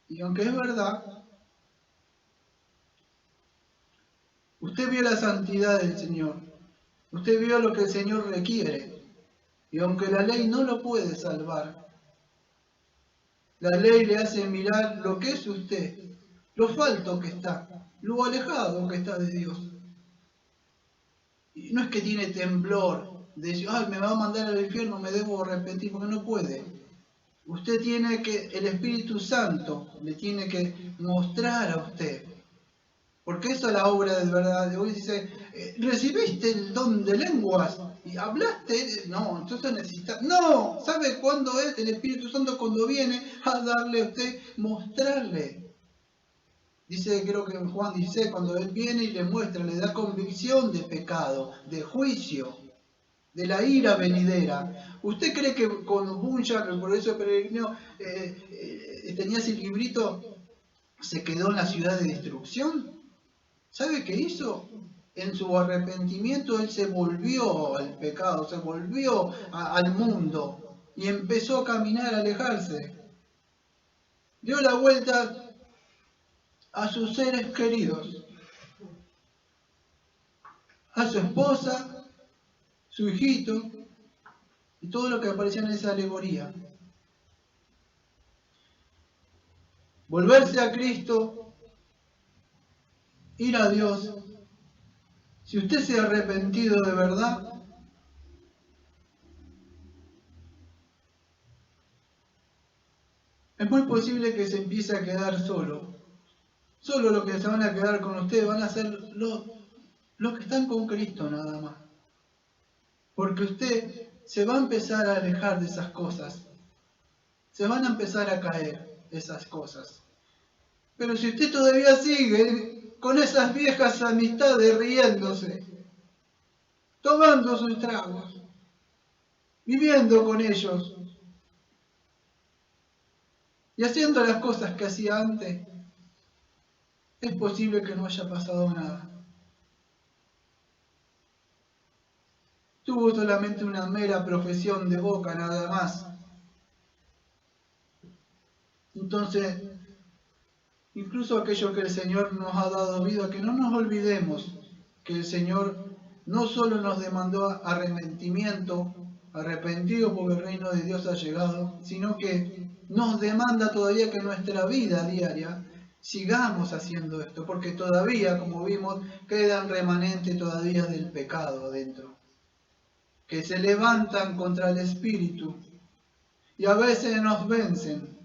Y aunque es verdad, usted vio la santidad del Señor, usted vio lo que el Señor requiere, y aunque la ley no lo puede salvar, la ley le hace mirar lo que es usted, lo falto que está, lo alejado que está de Dios. Y no es que tiene temblor de decir, ay, me va a mandar al infierno, me debo arrepentir, porque no puede. Usted tiene que, el Espíritu Santo le tiene que mostrar a usted. Porque esa es la obra de verdad. Hoy dice, ¿recibiste el don de lenguas? ¿Y hablaste? No, entonces necesita. No, ¿sabe cuándo es el Espíritu Santo? Cuando viene a darle a usted, mostrarle. Dice, creo que en Juan 16, cuando Él viene y le muestra, le da convicción de pecado, de juicio, de la ira venidera. ¿Usted cree que con Bunyan, el progreso peregrino, tenía ese librito, se quedó en la ciudad de destrucción? ¿Sabe qué hizo? En su arrepentimiento Él se volvió al pecado, se volvió al mundo y empezó a caminar, a alejarse. Dio la vuelta a sus seres queridos, a su esposa, su hijito y todo lo que aparecía en esa alegoría. volverse a Cristo, ir a Dios. Si usted se ha arrepentido de verdad, es muy posible que se empiece a quedar solo. Solo los que se van a quedar con usted van a ser los que están con Cristo nada más. Porque usted se va a empezar a alejar de esas cosas. Se van a empezar a caer esas cosas. Pero si usted todavía sigue con esas viejas amistades riéndose, tomando sus tragos, viviendo con ellos y haciendo las cosas que hacía antes, es posible que no haya pasado nada. Tuvo solamente una mera profesión de boca nada más. Entonces, incluso aquello que el Señor nos ha dado vida, que no nos olvidemos que el Señor no solo nos demandó arrepentimiento, arrepentido porque el reino de Dios ha llegado, sino que nos demanda todavía que en nuestra vida diaria sigamos haciendo esto, porque todavía, como vimos, quedan remanentes todavía del pecado adentro, que se levantan contra el Espíritu y a veces nos vencen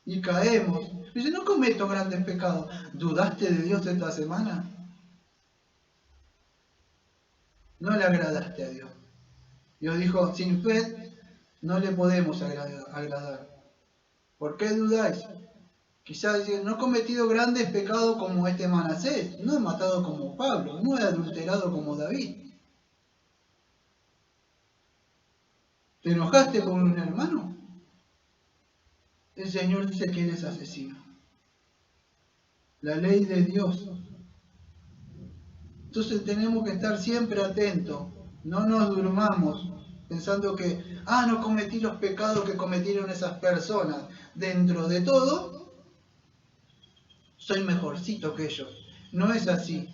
y caemos. Dice, no cometo grandes pecados. ¿Dudaste de Dios esta semana? No le agradaste a Dios. Dios dijo, sin fe no le podemos agradar. ¿Por qué dudáis? Quizás no he cometido grandes pecados como este Manasés, no he matado como Pablo, no he adulterado como David. ¿Te enojaste con un hermano? El Señor dice que eres asesino. La ley de Dios. Entonces tenemos que estar siempre atentos, no nos durmamos pensando que, no cometí los pecados que cometieron esas personas. Dentro de todo, soy mejorcito que ellos. No es así.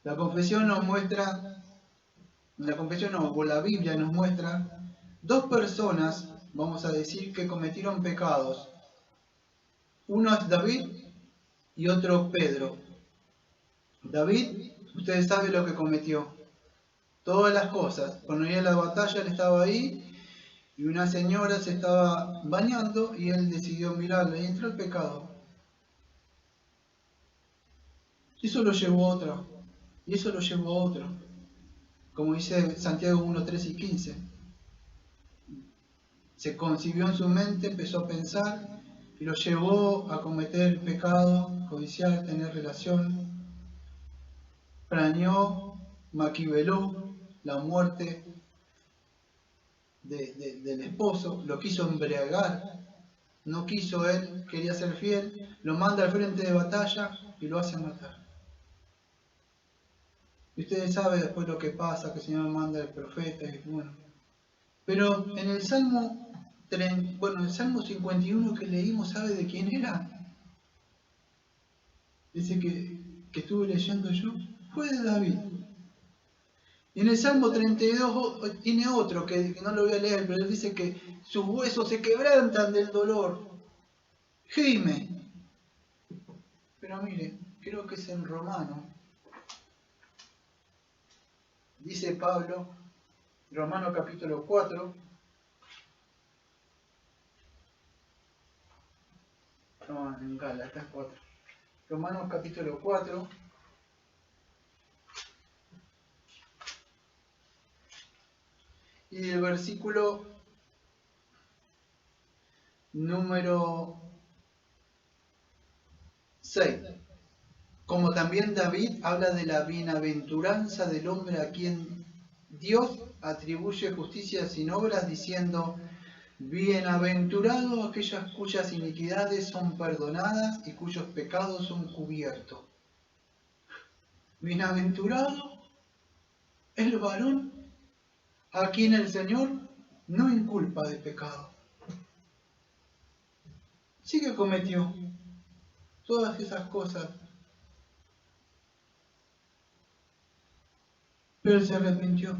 La confesión nos muestra, o la Biblia nos muestra, dos personas, vamos a decir, que cometieron pecados. Uno es David y otro Pedro. David, ustedes saben lo que cometió. Todas las cosas. Cuando iba a la batalla, él estaba ahí y una señora se estaba bañando y él decidió mirarla y entró el pecado. Y eso lo llevó a otro. Y eso lo llevó a otro. Como dice Santiago 1, 13 y 15. Se concibió en su mente, empezó a pensar y lo llevó a cometer pecado, codiciar, tener relación. Planeó, maquiveló la muerte del esposo, lo quiso embriagar, no quiso él, quería ser fiel, lo manda al frente de batalla y lo hace matar. Y ustedes saben después lo que pasa, que el Señor manda al profeta y bueno. Pero en el Salmo 51 que leímos, ¿sabe de quién era? Ese que estuve leyendo yo, fue de David. Y en el Salmo 32 tiene otro, que no lo voy a leer, pero él dice que sus huesos se quebrantan del dolor. Gime. Pero mire, creo que es en Romano. Dice Pablo, Romano capítulo 4. No, en Gálatas 4. Romanos capítulo 4. Y el versículo número 6. Como también David habla de la bienaventuranza del hombre a quien Dios atribuye justicia sin obras, diciendo, bienaventurados aquellas cuyas iniquidades son perdonadas y cuyos pecados son cubiertos. Bienaventurado el varón a quien el Señor no inculpa de pecado. Sí que cometió todas esas cosas, pero se arrepintió.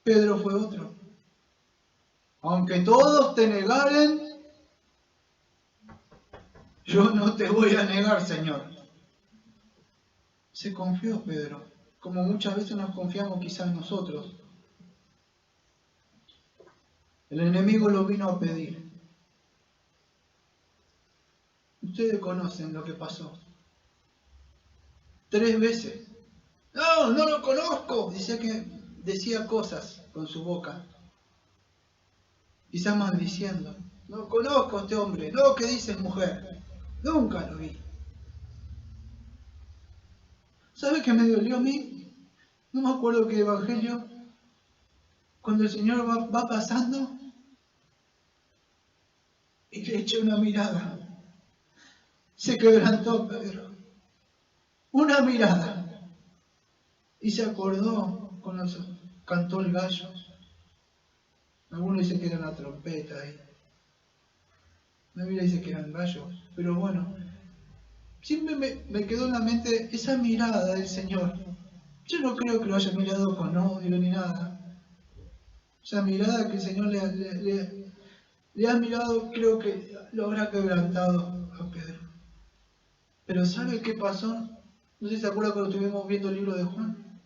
Pedro fue otro. Aunque todos te negaren, yo no te voy a negar, Señor. Se confió Pedro, como muchas veces nos confiamos quizás nosotros. El enemigo lo vino a pedir. Ustedes conocen lo que pasó. 3 veces. No, no lo conozco. Decía cosas con su boca. Quizás maldiciendo. No conozco a este hombre. No, ¿qué dices, mujer? Nunca lo vi. ¿Sabe qué me dolió a mí? No me acuerdo qué evangelio. Cuando el Señor va pasando y le echa una mirada. Se quebrantó Pedro. Una mirada. Y se acordó cuando cantó el gallo. Algunos dicen que era una trompeta ahí. La Biblia dice que eran gallos. Pero bueno, siempre me quedó en la mente esa mirada del Señor. Yo no creo que lo haya mirado con odio ni nada. Esa mirada que el Señor le ha mirado, creo que lo habrá quebrantado a Pedro. Pero ¿sabe qué pasó? No sé si se acuerda cuando estuvimos viendo el libro de Juan.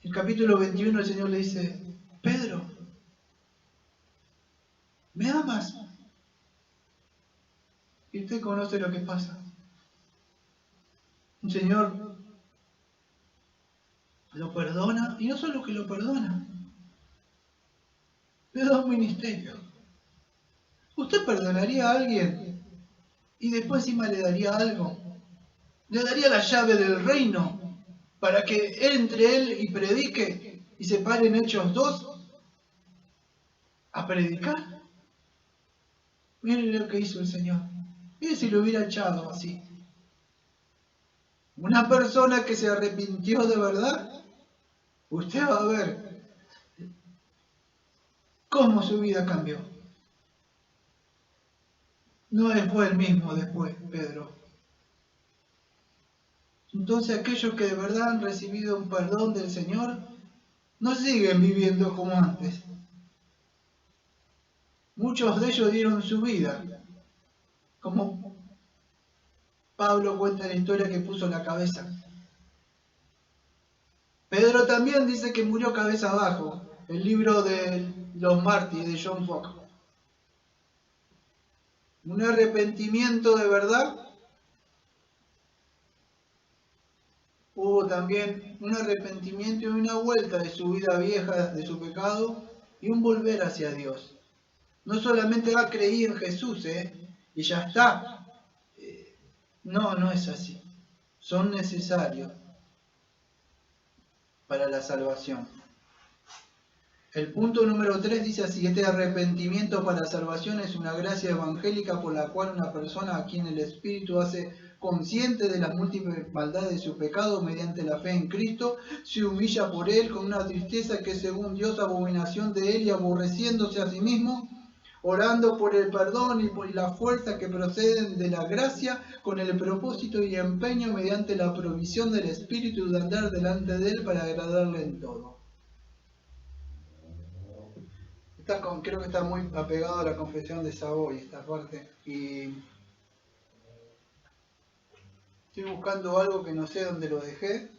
En el capítulo 21 el Señor le dice, Pedro, ¿me amas? Y usted conoce lo que pasa. Un Señor lo perdona, y no solo que lo perdona, le da un ministerio. ¿Usted perdonaría a alguien y después encima le daría algo? Le daría la llave del reino para que entre él y predique y se paren Hechos 2 a predicar. Miren lo que hizo el Señor. Miren si lo hubiera echado así. Una persona que se arrepintió de verdad, usted va a ver cómo su vida cambió. No fue el mismo después, Pedro. Entonces aquellos que de verdad han recibido un perdón del Señor, no siguen viviendo como antes. Muchos de ellos dieron su vida, como Pablo cuenta la historia que puso la cabeza. Pedro también dice que murió cabeza abajo, el libro de los mártires de John Fox. Un arrepentimiento de verdad. Hubo también un arrepentimiento y una vuelta de su vida vieja, de su pecado, y un volver hacia Dios. No solamente va a creer en Jesús, y ya está. No, no es así. Son necesarios para la salvación. El punto número 3 dice así: este arrepentimiento para salvación es una gracia evangélica por la cual una persona a quien el Espíritu hace consciente de las múltiples maldades de su pecado mediante la fe en Cristo, se humilla por él con una tristeza que es según Dios abominación de él, y aborreciéndose a sí mismo, orando por el perdón y por la fuerza que proceden de la gracia, con el propósito y empeño mediante la provisión del Espíritu de andar delante de él para agradarle en todo. Creo que está muy apegado a la confesión de Savoy esta parte, y estoy buscando algo que no sé dónde lo dejé,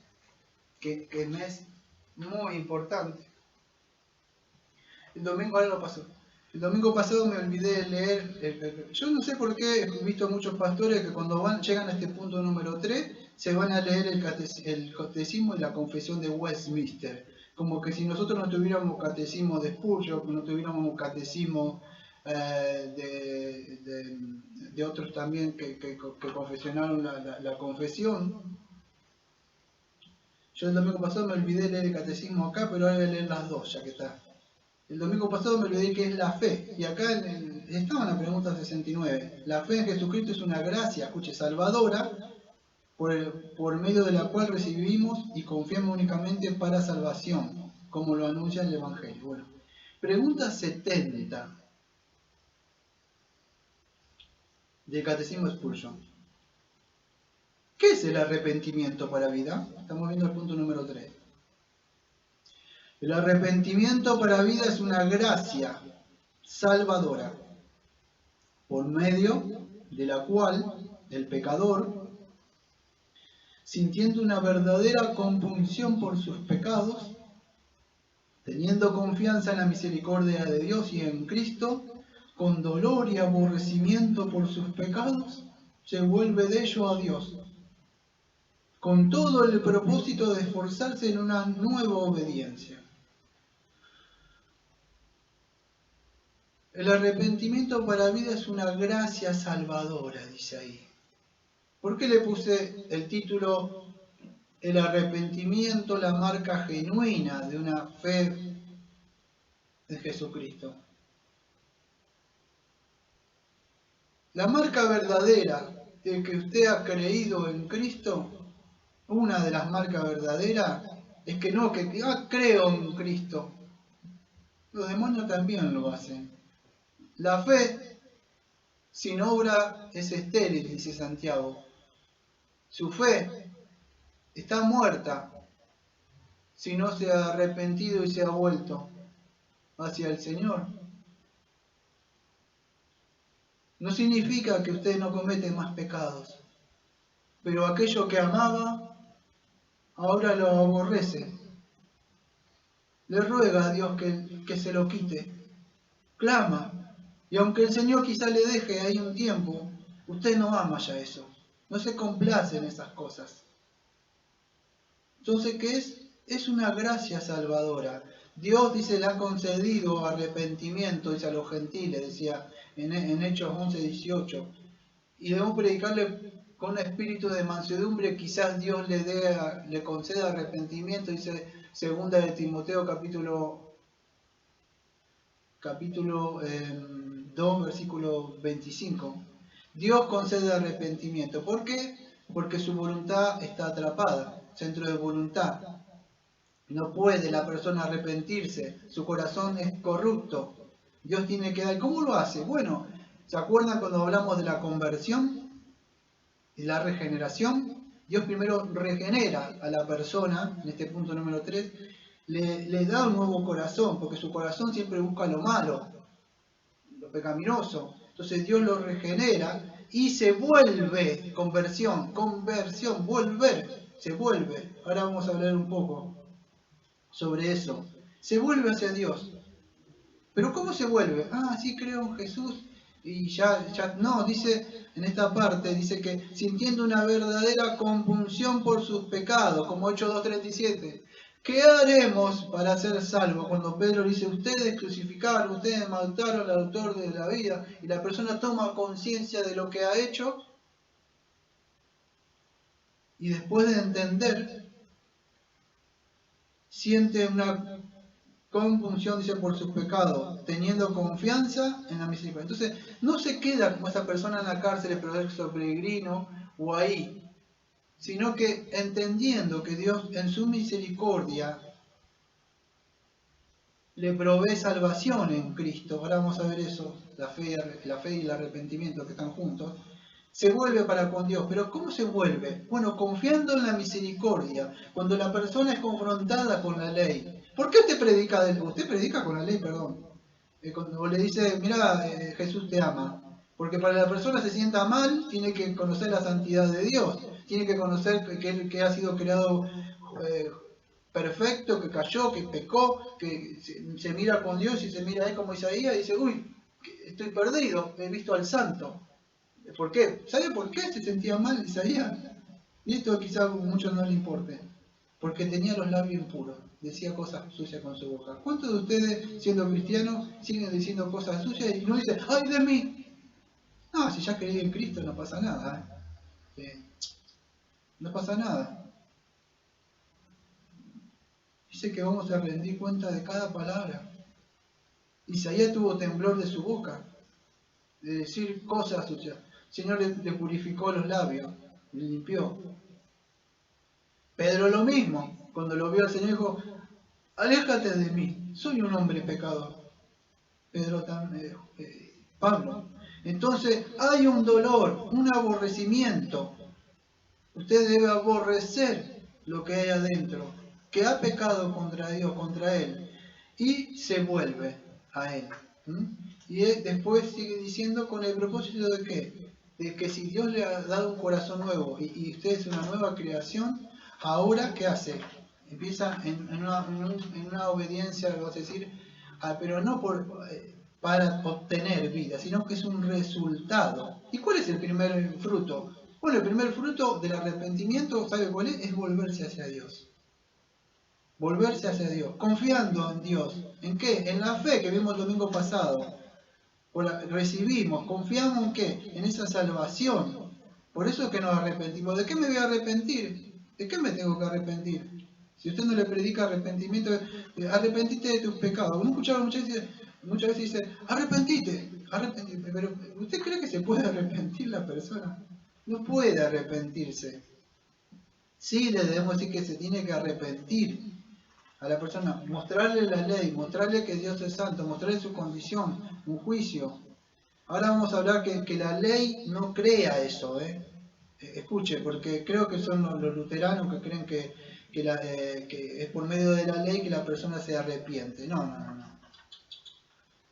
que me es muy importante. El domingo pasado me olvidé de leer, yo no sé por qué he visto muchos pastores que cuando llegan a este punto número 3 se van a leer el catecismo y la confesión de Westminster, como que si nosotros no tuviéramos catecismo de Spurgeon, que no tuviéramos catecismo de otros también que confesionaron la confesión. Yo el domingo pasado me olvidé de leer el catecismo acá, pero ahora voy a leer las dos, ya que está. El domingo pasado me olvidé que es la fe, y acá estaba en la pregunta 69. La fe en Jesucristo es una gracia, escuche, salvadora, por medio de la cual recibimos y confiamos únicamente para salvación, como lo anuncia el Evangelio. Bueno, pregunta 70 del Catecismo de Spurgeon. ¿Qué es el arrepentimiento para vida? Estamos viendo el punto número 3. El arrepentimiento para vida es una gracia salvadora, por medio de la cual el pecador, sintiendo una verdadera compunción por sus pecados, teniendo confianza en la misericordia de Dios y en Cristo, con dolor y aborrecimiento por sus pecados, se vuelve de ello a Dios, con todo el propósito de esforzarse en una nueva obediencia. El arrepentimiento para vida es una gracia salvadora, dice ahí. ¿Por qué le puse el título El arrepentimiento, la marca genuina de una fe en Jesucristo? La marca verdadera de que usted ha creído en Cristo, una de las marcas verdaderas, es que creo en Cristo. Los demonios también lo hacen. La fe sin obra es estéril, dice Santiago. Su fe está muerta si no se ha arrepentido y se ha vuelto hacia el Señor. No significa que usted no comete más pecados, pero aquello que amaba, ahora lo aborrece. Le ruega a Dios que se lo quite. Clama. Y aunque el Señor quizá le deje ahí un tiempo, usted no ama ya eso. No se complace en esas cosas. Entonces, ¿qué es? Es una gracia salvadora. Dios, dice, le ha concedido arrepentimiento, dice, a los gentiles, decía en Hechos 11:18. Y debemos predicarle con un espíritu de mansedumbre, quizás Dios le conceda arrepentimiento, dice 2 de Timoteo capítulo 2, versículo 25. Dios concede arrepentimiento. ¿Por qué? Porque su voluntad está atrapada, centro de voluntad. No puede la persona arrepentirse, su corazón es corrupto. Dios tiene que dar. ¿Cómo lo hace? Bueno, ¿se acuerdan cuando hablamos de la conversión y la regeneración? Dios primero regenera a la persona, en este punto número 3, le da un nuevo corazón, porque su corazón siempre busca lo malo, lo pecaminoso. Entonces Dios lo regenera y se vuelve, conversión, volver, se vuelve. Ahora vamos a hablar un poco sobre eso. Se vuelve hacia Dios. ¿Pero cómo se vuelve? Sí, creo en Jesús y ya no, dice en esta parte, dice que sintiendo una verdadera compunción por sus pecados, como Hechos 2:37. ¿Qué haremos para ser salvos? Cuando Pedro dice, ustedes crucificaron, ustedes mataron al autor de la vida, y la persona toma conciencia de lo que ha hecho, y después de entender, siente una compunción, dice, por sus pecados, teniendo confianza en la misericordia. Entonces, no se queda como esa persona en la cárcel, pero peregrino, o ahí, sino que entendiendo que Dios en su misericordia le provee salvación en Cristo. Ahora vamos a ver eso, la fe y el arrepentimiento que están juntos. Se vuelve para con Dios. ¿Pero cómo se vuelve? Bueno, confiando en la misericordia. Cuando la persona es confrontada con la ley. ¿Por qué usted predica con la ley, perdón? Cuando le dice, mira, Jesús te ama. Porque para la persona se sienta mal, tiene que conocer la santidad de Dios. Tiene que conocer que ha sido creado perfecto, que cayó, que pecó, que se mira con Dios y se mira ahí como Isaías y dice, uy, estoy perdido, he visto al santo. ¿Por qué? ¿Sabe por qué se sentía mal Isaías? Y esto quizás a muchos no le importe. Porque tenía los labios impuros, decía cosas sucias con su boca. ¿Cuántos de ustedes, siendo cristianos, siguen diciendo cosas sucias y no dicen, ¡ay de mí! No, si ya creí en Cristo no pasa nada. No pasa nada. Dice que vamos a rendir cuenta de cada palabra. Isaías tuvo temblor de su boca, de decir cosas sucias. El Señor le purificó los labios, le limpió. Pedro lo mismo, cuando lo vio al Señor dijo, aléjate de mí, soy un hombre pecador. Pablo. Entonces hay un dolor, un aborrecimiento. Usted debe aborrecer lo que hay adentro. que ha pecado contra Dios, contra Él, y se vuelve a Él. Y después sigue diciendo con el propósito de ¿qué? De que si Dios le ha dado un corazón nuevo y usted es una nueva creación, ahora ¿qué hace? Empieza en una obediencia, vas a decir, pero no para obtener vida, sino que es un resultado. ¿Y cuál es el primer fruto? Bueno, el primer fruto del arrepentimiento, ¿sabe cuál es? Es volverse hacia Dios. Volverse hacia Dios, confiando en Dios. ¿En qué? En la fe que vimos el domingo pasado. Recibimos, confiamos en qué? En esa salvación. Por eso es que nos arrepentimos. ¿De qué me voy a arrepentir? ¿De qué me tengo que arrepentir? Si usted no le predica arrepentimiento, arrepentite de tus pecados. Uno escuchaba muchas veces dice, arrepentite. Pero ¿usted cree que se puede arrepentir la persona? No puede arrepentirse. Sí le debemos decir que se tiene que arrepentir a la persona, mostrarle la ley, mostrarle que Dios es santo, mostrarle su condición, un juicio. Ahora vamos a hablar que la ley no crea eso, escuche, porque creo que son los luteranos que creen que es por medio de la ley que la persona se arrepiente.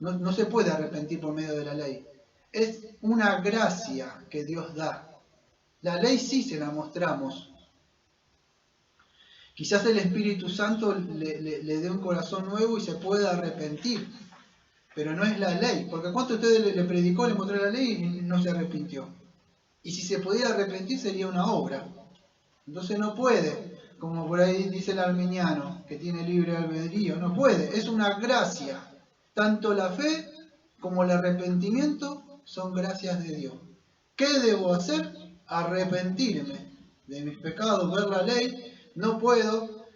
No se puede arrepentir por medio de la ley. Es una gracia que Dios da. La ley sí se la mostramos. Quizás el Espíritu Santo le dé un corazón nuevo y se pueda arrepentir, pero no es la ley, porque ¿cuánto usted le predicó, le mostró la ley y no se arrepintió? Y si se pudiera arrepentir sería una obra. Entonces no puede, como por ahí dice el arminiano, que tiene libre albedrío, no puede, es una gracia. Tanto la fe como el arrepentimiento son gracias de Dios. ¿Qué debo hacer? Arrepentirme de mis pecados, ver la ley. No puedo.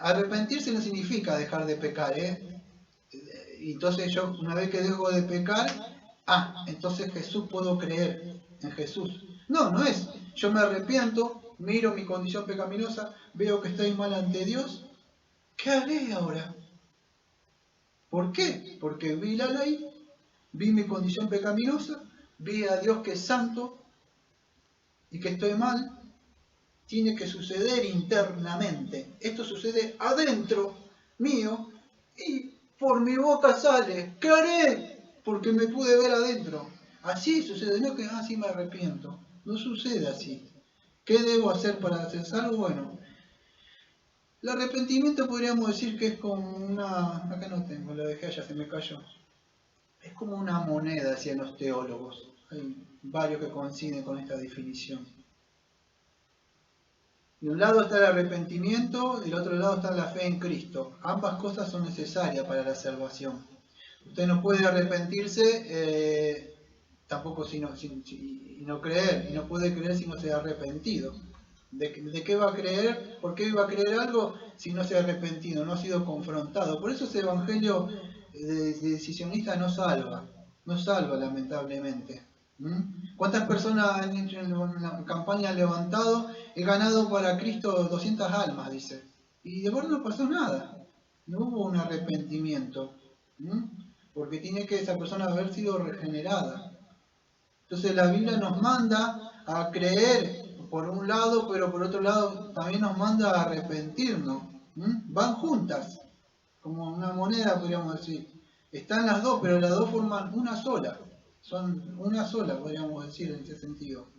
Arrepentirse no significa dejar de pecar, Entonces yo, una vez que dejo de pecar, entonces Jesús, puedo creer en Jesús. No es. Yo me arrepiento, miro mi condición pecaminosa, veo que estoy mal ante Dios. ¿Qué haré ahora? ¿Por qué? Porque vi la ley, vi mi condición pecaminosa, vi a Dios que es santo y que estoy mal. Tiene que suceder internamente. Esto sucede adentro mío y por mi boca sale. ¿Qué haré? Porque me pude ver adentro. Así sucede. No que sí me arrepiento. No sucede así. ¿Qué debo hacer para ser salvo? Bueno, el arrepentimiento podríamos decir que es como una... Acá no tengo, la dejé allá, se me cayó. Es como una moneda, decían los teólogos. Hay varios que coinciden con esta definición. De un lado está el arrepentimiento, del otro lado está la fe en Cristo. Ambas cosas son necesarias para la salvación. Usted no puede arrepentirse tampoco y no creer, y no puede creer si no se ha arrepentido. ¿De qué va a creer? ¿Por qué iba a creer algo si no se ha arrepentido, no ha sido confrontado? Por eso ese evangelio de decisionista no salva lamentablemente. ¿Cuántas personas en la campaña han levantado? He ganado para Cristo 200 almas, dice. Y de verdad no pasó nada. No hubo un arrepentimiento. Porque tiene que esa persona haber sido regenerada. Entonces la Biblia nos manda a creer por un lado, pero por otro lado también nos manda a arrepentirnos. Van juntas, como una moneda podríamos decir. Están las dos, pero las dos forman una sola. Son una sola, podríamos decir en ese sentido.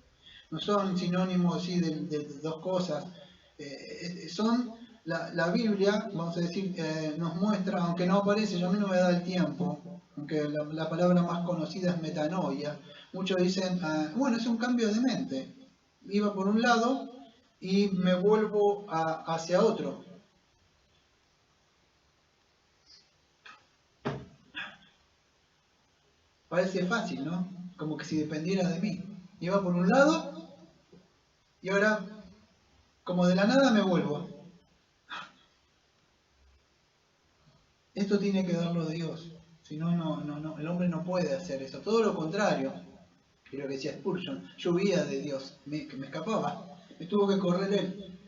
No son sinónimos así de dos cosas. Son la Biblia, vamos a decir, nos muestra, aunque no aparece, a mí no me da el tiempo, aunque la palabra más conocida es metanoia. Muchos dicen, bueno, es un cambio de mente. Iba por un lado y me vuelvo hacia otro. Parece fácil, ¿no? Como que si dependiera de mí. Iba por un lado y ahora, como de la nada, me vuelvo. Esto tiene que darlo Dios. Si no, el hombre no puede hacer eso. Todo lo contrario. Creo que decía Spurgeon. Yo huía de Dios, me escapaba. Me tuvo que correr él.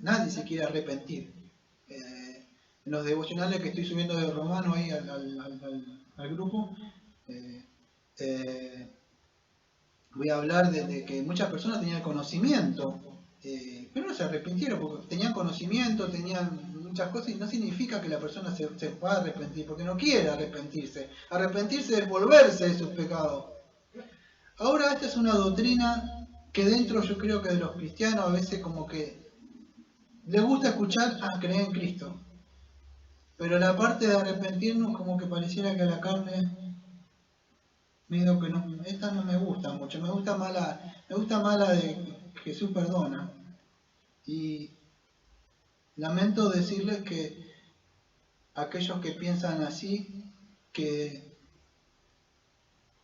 Nadie se quiere arrepentir. En los devocionales que estoy subiendo de Romano ahí al grupo, voy a hablar de que muchas personas tenían el conocimiento pero no se arrepintieron porque tenían conocimiento, tenían muchas cosas, y no significa que la persona se va a arrepentir, porque no quiere arrepentirse. Arrepentirse es volverse de sus pecados. Ahora, esta es una doctrina que dentro, yo creo que de los cristianos a veces como que les gusta escuchar creer en Cristo, pero la parte de arrepentirnos como que pareciera que a la carne medio que no, esta no me gusta mucho, me gusta más la de Jesús perdona. Y lamento decirles que aquellos que piensan así, que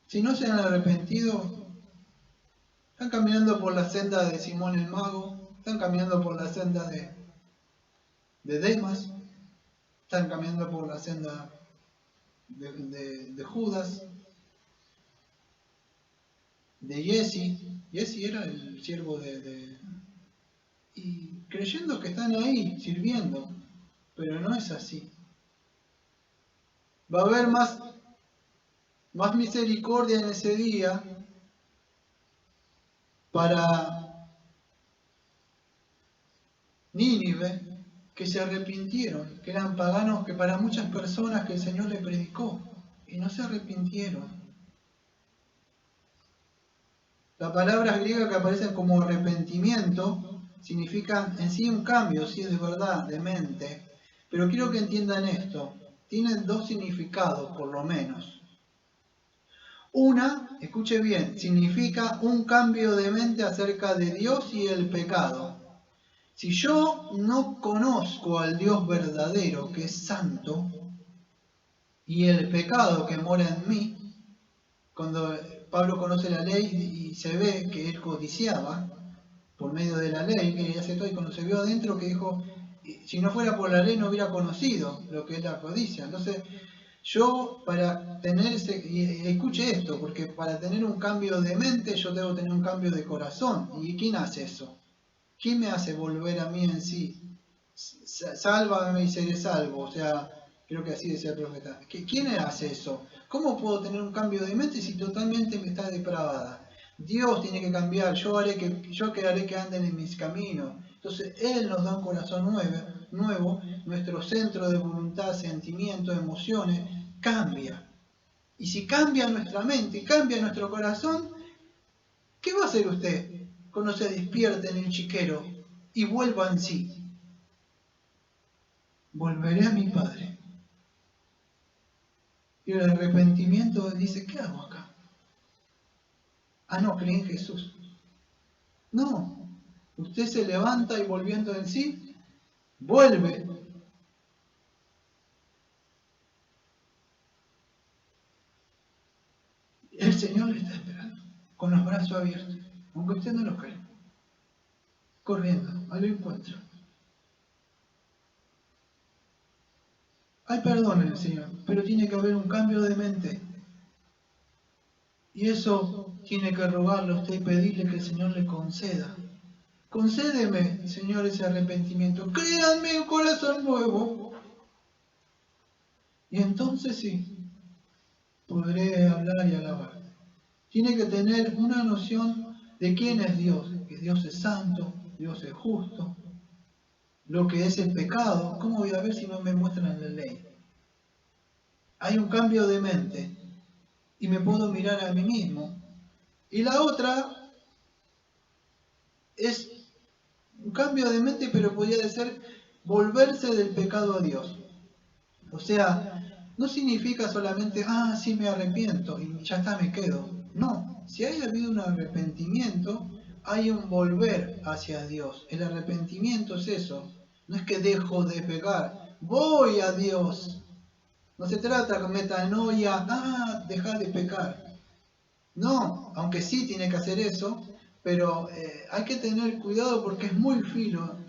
si no se han arrepentido, están caminando por la senda de Simón el Mago, están caminando por la senda de Demas, están caminando por la senda de Judas, de Jesse. Jesse era el siervo y creyendo que están ahí sirviendo, pero no es así. Va a haber más misericordia en ese día para Nínive, que se arrepintieron, que eran paganos, que para muchas personas que el Señor le predicó y no se arrepintieron. Las palabras griegas que aparecen como arrepentimiento significan en sí un cambio, sí es de verdad, de mente, pero quiero que entiendan esto, tienen dos significados por lo menos. Una, escuche bien, significa un cambio de mente acerca de Dios y el pecado. Si yo no conozco al Dios verdadero, que es santo, y el pecado que mora en mí, cuando Pablo conoce la ley y se ve que él codiciaba por medio de la ley, que hace todo, y cuando se vio adentro que dijo, si no fuera por la ley no hubiera conocido lo que es la codicia. Entonces, yo para tener y escuche esto, porque para tener un cambio de mente yo debo tener un cambio de corazón. ¿Y quién hace eso? ¿Quién me hace volver a mí en sí? Sálvame y seré salvo. O sea, creo que así decía el profeta. ¿Quién hace eso? ¿Cómo puedo tener un cambio de mente si totalmente me está depravada? Dios tiene que cambiar. Yo haré que anden en mis caminos. Entonces Él nos da un corazón nuevo. Nuestro centro de voluntad, sentimientos, emociones cambia. Y si cambia nuestra mente y cambia nuestro corazón, ¿qué va a hacer usted cuando se despierte en el chiquero y vuelva en sí? Volveré a mi Padre. Y el arrepentimiento dice, ¿qué hago acá? No, creí en Jesús. No, usted se levanta y volviendo en sí, vuelve. El Señor le está esperando, con los brazos abiertos, aunque usted no lo cree, corriendo al encuentro. Hay perdón en el Señor, pero tiene que haber un cambio de mente. Y eso tiene que rogarle a usted y pedirle que el Señor le conceda. Concédeme, Señor, ese arrepentimiento. Créanme un corazón nuevo. Y entonces sí, podré hablar y alabar. Tiene que tener una noción de quién es Dios. Que Dios es santo, Dios es justo. Lo que es el pecado, ¿cómo voy a ver si no me muestran la ley? Hay un cambio de mente y me puedo mirar a mí mismo. Y la otra es un cambio de mente, pero podría ser volverse del pecado a Dios. O sea, no significa solamente, sí me arrepiento y ya está, me quedo. No, si hay habido un arrepentimiento, hay un volver hacia Dios. El arrepentimiento es eso. No es que dejo de pecar, voy a Dios. No se trata con metanoia, dejar de pecar. No, aunque sí tiene que hacer eso, pero hay que tener cuidado porque es muy fino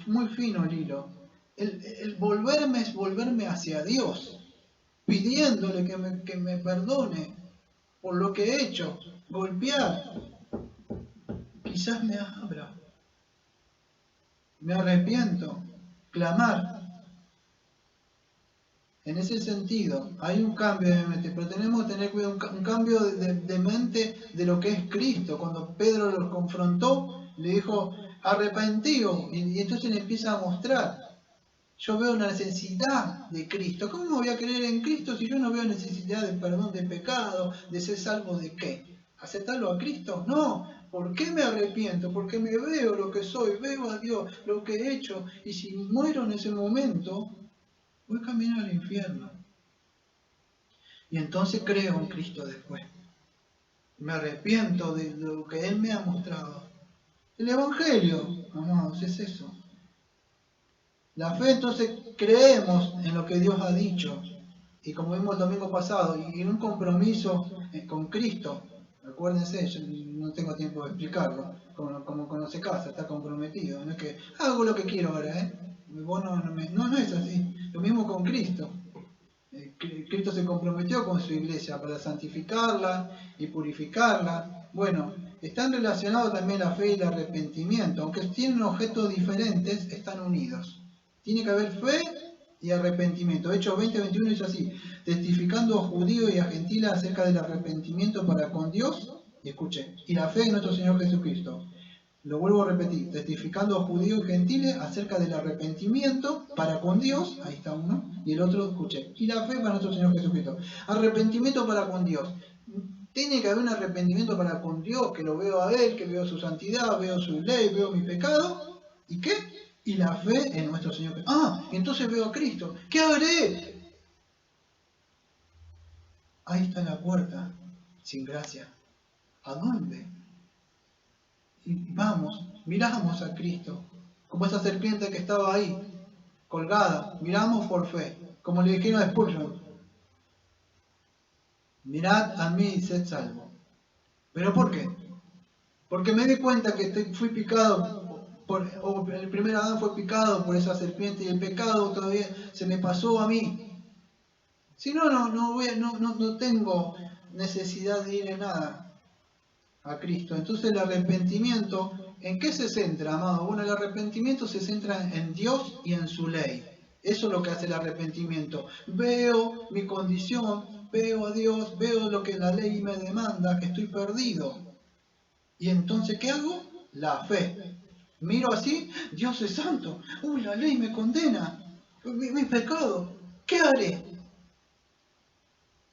el hilo. El volverme es volverme hacia Dios, pidiéndole que me perdone por lo que he hecho, golpear. Quizás me abra, me arrepiento, clamar. En ese sentido, hay un cambio de mente, pero tenemos que tener cuidado, un cambio de mente de lo que es Cristo. Cuando Pedro los confrontó, le dijo, arrepentido. Y entonces le empieza a mostrar. Yo veo una necesidad de Cristo. ¿Cómo me voy a creer en Cristo si yo no veo necesidad de perdón de pecado, de ser salvo de qué? ¿Aceptarlo a Cristo? No. ¿Por qué me arrepiento? Porque me veo lo que soy, veo a Dios, lo que he hecho. Y si muero en ese momento, voy camino al infierno. Y entonces creo en Cristo después. Me arrepiento de lo que Él me ha mostrado. El Evangelio, amados, es eso. La fe, entonces, creemos en lo que Dios ha dicho. Y como vimos el domingo pasado, y en un compromiso con Cristo. Acuérdense, yo no tengo tiempo de explicarlo. Como conoce casa, está comprometido. No es que hago lo que quiero ahora, Vos no es así. Lo mismo con Cristo. Cristo se comprometió con su iglesia para santificarla y purificarla. Bueno, están relacionados también la fe y el arrepentimiento. Aunque tienen objetos diferentes, están unidos. Tiene que haber fe y arrepentimiento. Hechos 20:21 dice así: testificando a judíos y a gentiles acerca del arrepentimiento para con Dios, y escuchen, y la fe en nuestro Señor Jesucristo. Lo vuelvo a repetir, testificando a judíos y gentiles acerca del arrepentimiento para con Dios, ahí está uno, y el otro, escuché, y la fe para nuestro Señor Jesucristo. Arrepentimiento para con Dios. Tiene que haber un arrepentimiento para con Dios, que lo veo a Él, que veo su santidad, veo su ley, veo mi pecado, ¿y qué? Y la fe en nuestro Señor Jesucristo. Entonces veo a Cristo. ¿Qué haré? Ahí está la puerta, sin gracia. ¿A dónde? Y vamos, miramos a Cristo, como esa serpiente que estaba ahí, colgada, miramos por fe, como le dijeron a Spurgeon: mirad a mí y sed salvo. ¿Pero por qué? Porque me di cuenta que fui picado, el primer Adán fue picado por esa serpiente y el pecado todavía se me pasó a mí. Si no, no tengo necesidad de ir en nada a Cristo. Entonces el arrepentimiento, ¿en qué se centra, amado? Bueno, el arrepentimiento se centra en Dios y en su ley. Eso es lo que hace el arrepentimiento. Veo mi condición, veo a Dios, veo lo que la ley me demanda, que estoy perdido. Y entonces, ¿qué hago? La fe. Miro así, Dios es santo. La ley me condena. Mi pecado. ¿Qué haré?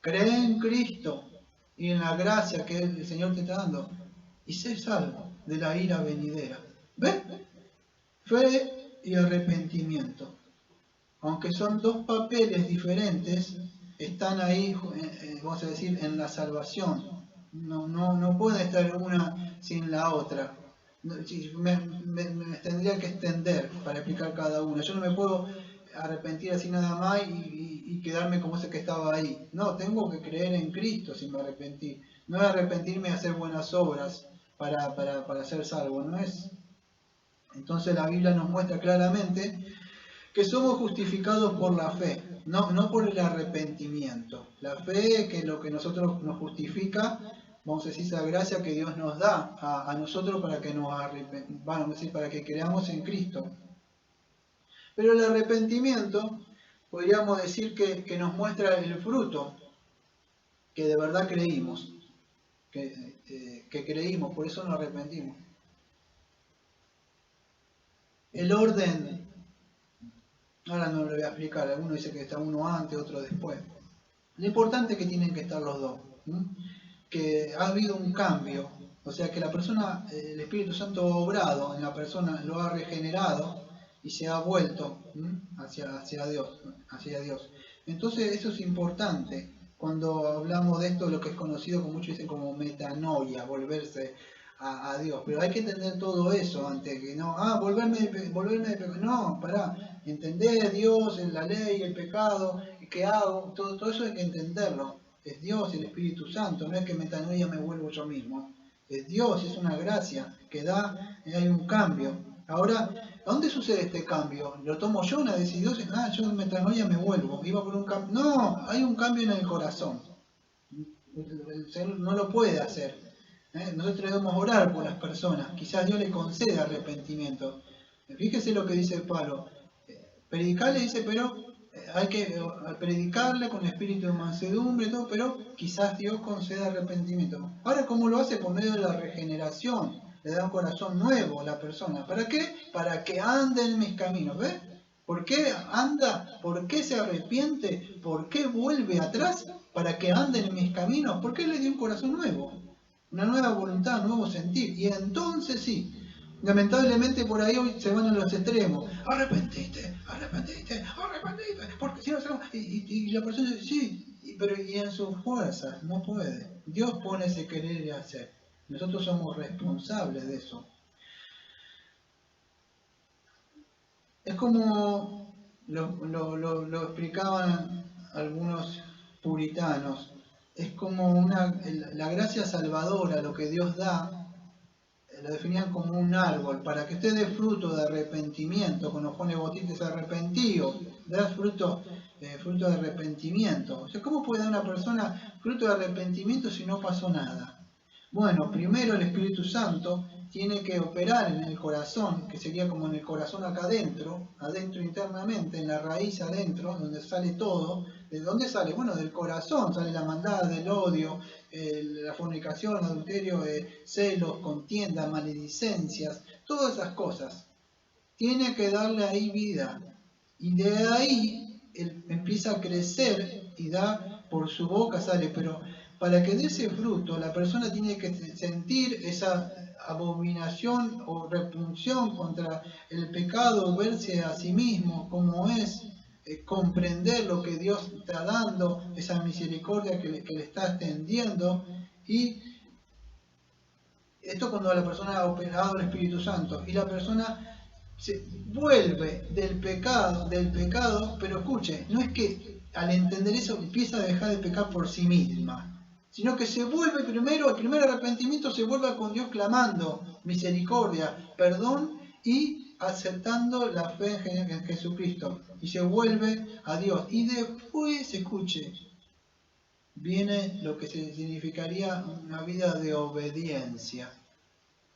Cree en Cristo y en la gracia que el Señor te está dando, y sé salvo de la ira venidera. ¿Ves? Fe y arrepentimiento. Aunque son dos papeles diferentes, están ahí, vamos a decir, en la salvación. No puede estar una sin la otra. Me tendría que extender para explicar cada una. Yo no me puedo arrepentir así nada más y quedarme como ese que estaba ahí. No, tengo que creer en Cristo si me arrepentí. No es arrepentirme de hacer buenas obras para ser salvo, no es. Entonces la Biblia nos muestra claramente que somos justificados por la fe, no por el arrepentimiento. La fe, que es lo que nosotros nos justifica, vamos a decir, esa gracia que Dios nos da a nosotros para que vamos a decir, para que creamos en Cristo. Pero el arrepentimiento, podríamos decir que nos muestra el fruto, que de verdad creímos, que creímos, por eso nos arrepentimos. El orden, ahora no lo voy a explicar, algunos dicen que está uno antes, otro después. Lo importante es que tienen que estar los dos, que ha habido un cambio, o sea que la persona, el Espíritu Santo ha obrado en la persona, lo ha regenerado y se ha vuelto hacia Dios. Entonces eso es importante. Cuando hablamos de esto, lo que es conocido, como muchos dicen, como metanoia, volverse a Dios. Pero hay que entender todo eso antes que no, volverme de pecado. No, pará, entender a Dios, en la ley, el pecado, qué hago, todo eso hay que entenderlo. Es Dios, el Espíritu Santo, no es que metanoia me vuelvo yo mismo. Es Dios, es una gracia que da, hay un cambio. Ahora, ¿a dónde sucede este cambio? ¿Lo tomo yo, una decisión? Yo en metanoia me vuelvo, iba por un cambio. No, hay un cambio en el corazón. El Señor no lo puede hacer. Nosotros debemos orar por las personas. Quizás Dios le conceda arrepentimiento. Fíjese lo que dice Pablo. Predicarle, dice, pero hay que predicarle con espíritu de mansedumbre y todo, pero quizás Dios conceda arrepentimiento. Ahora, ¿cómo lo hace? Por medio de la regeneración. le da un corazón nuevo a la persona. ¿Para qué? Para que ande en mis caminos, ¿ves? ¿Por qué anda? ¿Por qué se arrepiente? ¿Por qué vuelve atrás? Para que ande en mis caminos. ¿Por qué le dio un corazón nuevo? Una nueva voluntad, un nuevo sentir. Y entonces sí, lamentablemente por ahí hoy se van a los extremos. Arrepentiste, arrepentiste, arrepentiste. Porque si no se y la persona dice, sí, pero y en sus fuerzas no puede. Dios pone ese querer y hacer. Nosotros somos responsables de eso. Es como lo explicaban algunos puritanos. Es como la gracia salvadora, lo que Dios da, lo definían como un árbol, para que usted dé fruto de arrepentimiento. Cuando Juan el Bautista se arrepentió, da fruto de arrepentimiento. O sea, ¿cómo puede dar una persona fruto de arrepentimiento si no pasó nada? Bueno, primero el Espíritu Santo tiene que operar en el corazón, que sería como en el corazón acá adentro internamente, en la raíz adentro, donde sale todo. ¿De dónde sale? Bueno, del corazón sale la maldad, el odio, la fornicación, adulterio, celos, contienda, maledicencias, todas esas cosas. Tiene que darle ahí vida. Y de ahí él empieza a crecer y da por su boca, sale. Pero para que dé ese fruto, la persona tiene que sentir esa abominación o repunción contra el pecado, verse a sí mismo como es, comprender lo que Dios está dando, esa misericordia que le está extendiendo. Y esto cuando la persona ha operado el Espíritu Santo y la persona se vuelve del pecado, pero escuche, no es que al entender eso empieza a dejar de pecar por sí misma, sino que se vuelve primero, el primer arrepentimiento se vuelve con Dios clamando misericordia, perdón y aceptando la fe en Jesucristo y se vuelve a Dios. Y después, escuche, viene lo que significaría una vida de obediencia.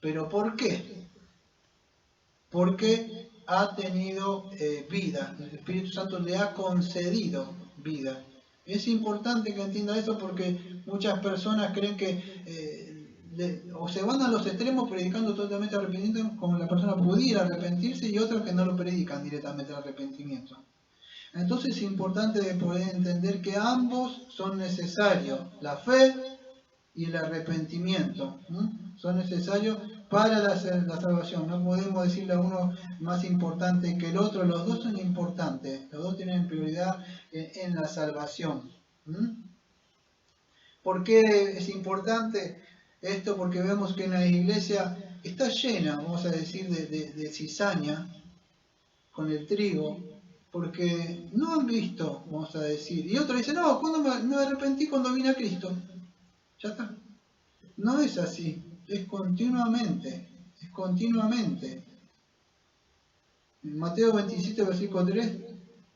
¿Pero por qué? Porque ha tenido vida, el Espíritu Santo le ha concedido vida. Es importante que entienda eso porque muchas personas creen que o se van a los extremos predicando totalmente arrepentimiento como la persona pudiera arrepentirse y otros que no lo predican directamente el arrepentimiento. Entonces es importante poder entender que ambos son necesarios, la fe y el arrepentimiento, son necesarios para la salvación. No podemos decirle a uno más importante que el otro, los dos son importantes, los dos tienen prioridad en la salvación. ¿Por qué es importante esto? Porque vemos que en la iglesia está llena, vamos a decir, de cizaña con el trigo, porque no han visto, vamos a decir, y otro dice, no, cuando me arrepentí cuando vine a Cristo, ya está. No es así, es continuamente, es continuamente. En Mateo 27, versículo 3,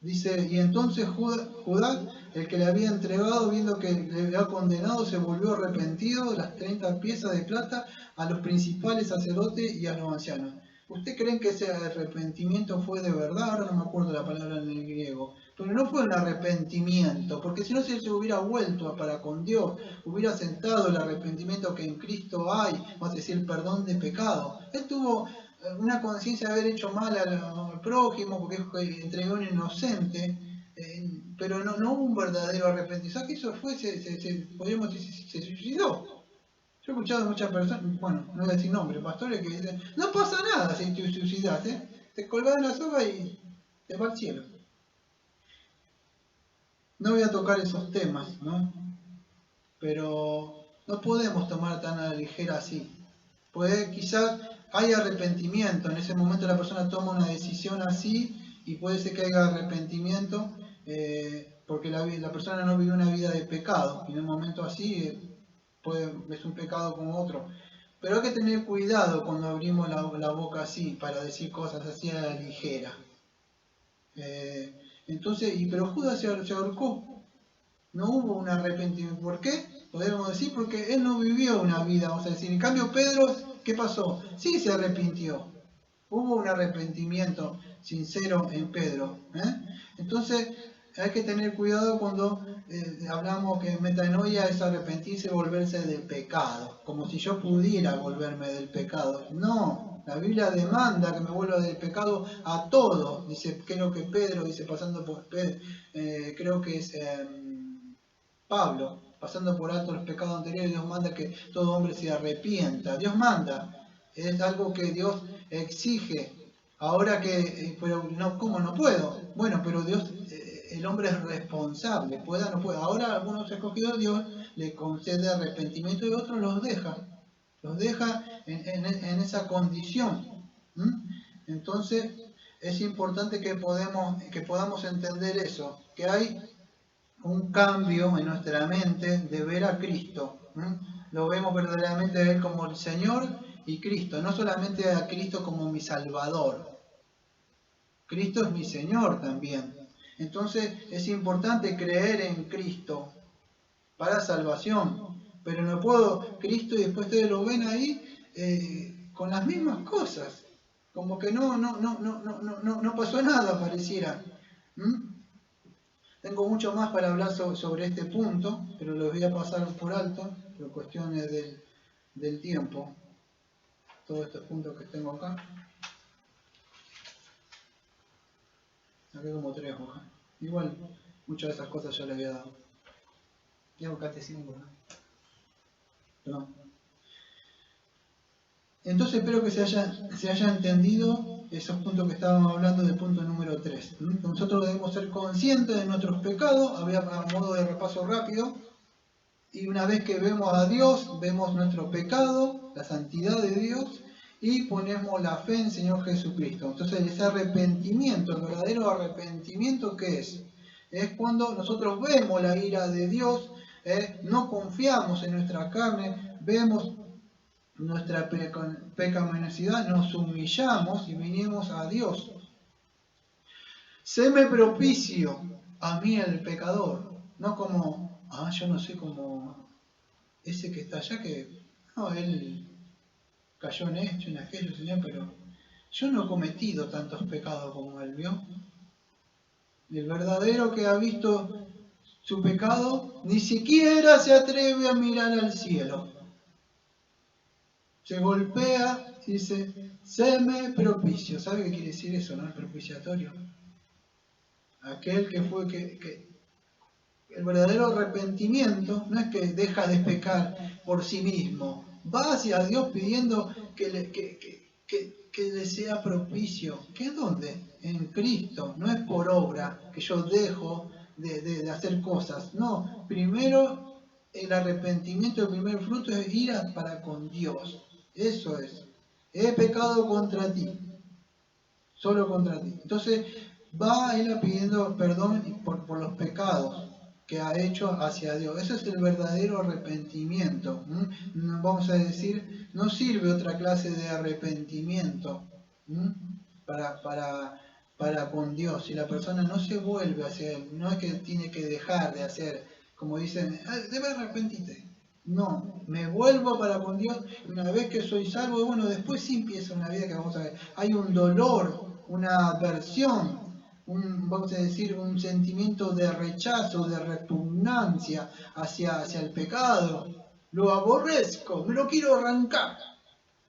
dice, y entonces Judá, el que le había entregado, viendo que le había condenado, se volvió arrepentido de las 30 piezas de plata a los principales sacerdotes y a los ancianos. ¿Usted creen que ese arrepentimiento fue de verdad? Ahora no me acuerdo la palabra en el griego. Pero no fue un arrepentimiento, porque si no se hubiera vuelto para con Dios, hubiera sentado el arrepentimiento que en Cristo hay, vamos a decir, el perdón de pecado. Él tuvo una conciencia de haber hecho mal al prójimo, porque entregó a un inocente, pero no hubo un verdadero arrepentimiento. ¿Sabes qué hizo? Podríamos decir, se suicidó. Yo he escuchado a muchas personas, bueno, no voy a decir nombres, pastores que dicen, no pasa nada si te suicidas, te colgás en la soga y te va al cielo. No voy a tocar esos temas, ¿no? Pero no podemos tomar tan a la ligera así. Quizás hay arrepentimiento, en ese momento la persona toma una decisión así y puede ser que haya arrepentimiento porque la persona no vivió una vida de pecado y en un momento así es un pecado como otro. Pero hay que tener cuidado cuando abrimos la boca así para decir cosas así a la ligera. Entonces, pero Judas se ahorcó. No hubo un arrepentimiento. ¿Por qué? Podemos decir porque él no vivió una vida, vamos a decir. En cambio, Pedro, ¿qué pasó? Sí se arrepintió. Hubo un arrepentimiento sincero en Pedro. Entonces, hay que tener cuidado cuando hablamos que metanoia es arrepentirse y volverse del pecado, como si yo pudiera volverme del pecado. No, la Biblia demanda que me vuelva del pecado a todos. Dice, creo que Pedro, dice, pasando por creo que es Pablo, pasando por alto los pecados anteriores, Dios manda que todo hombre se arrepienta. Dios manda, es algo que Dios exige. Ahora que, pero no, ¿cómo no puedo? Bueno, pero Dios, el hombre es responsable, pueda o no pueda. Ahora algunos escogidos Dios le concede arrepentimiento y otros los deja en esa condición. Entonces es importante que podamos entender eso, que hay un cambio en nuestra mente de ver a Cristo. Lo vemos verdaderamente a Él como el Señor y Cristo, no solamente a Cristo como mi Salvador. Cristo es mi Señor también. Entonces es importante creer en Cristo para salvación. Pero no puedo, Cristo, y después ustedes lo ven ahí con las mismas cosas. Como que no pasó nada, pareciera. Tengo mucho más para hablar sobre este punto, pero los voy a pasar por alto, por cuestiones del tiempo. Todos estos puntos que tengo acá. Saqué como 3 hojas. Igual, muchas de esas cosas ya les había dado. Y hago catecismo, ¿no? Entonces espero que se haya entendido esos puntos que estábamos hablando del punto número 3. Nosotros debemos ser conscientes de nuestros pecados, a modo de repaso rápido, y una vez que vemos a Dios, vemos nuestro pecado, la santidad de Dios, y ponemos la fe en el Señor Jesucristo. Entonces ese arrepentimiento, el verdadero arrepentimiento, ¿qué es? Es cuando nosotros vemos la ira de Dios, no confiamos en nuestra carne, vemos nuestra pecaminosidad, nos humillamos y vinimos a Dios. Séme propicio a mí el pecador, no como, yo no sé, como ese que está allá, que no, él cayó en esto, en aquello, Señor, pero yo no he cometido tantos pecados como él, ¿vio? El verdadero que ha visto su pecado ni siquiera se atreve a mirar al cielo. Se golpea y dice, séme propicio. ¿Sabe qué quiere decir eso, no? El propiciatorio. Aquel que fue que el verdadero arrepentimiento no es que deja de pecar por sí mismo. Va hacia Dios pidiendo que le sea propicio. ¿Qué dónde? En Cristo. No es por obra que yo dejo de hacer cosas. No, primero el arrepentimiento, el primer fruto es ir para con Dios. Eso es. He pecado contra ti. Solo contra ti. Entonces va él pidiendo perdón por los pecados que ha hecho hacia Dios. Ese es el verdadero arrepentimiento. Vamos a decir, no sirve otra clase de arrepentimiento para con Dios. Si la persona no se vuelve hacia Él, no es que tiene que dejar de hacer, como dicen, debe arrepentirte. No, me vuelvo para con Dios. Una vez que soy salvo, bueno, después sí empieza una vida que vamos a ver. Hay un dolor, una aversión, vamos a decir, un sentimiento de rechazo, de repugnancia hacia el pecado. Lo aborrezco, me lo quiero arrancar.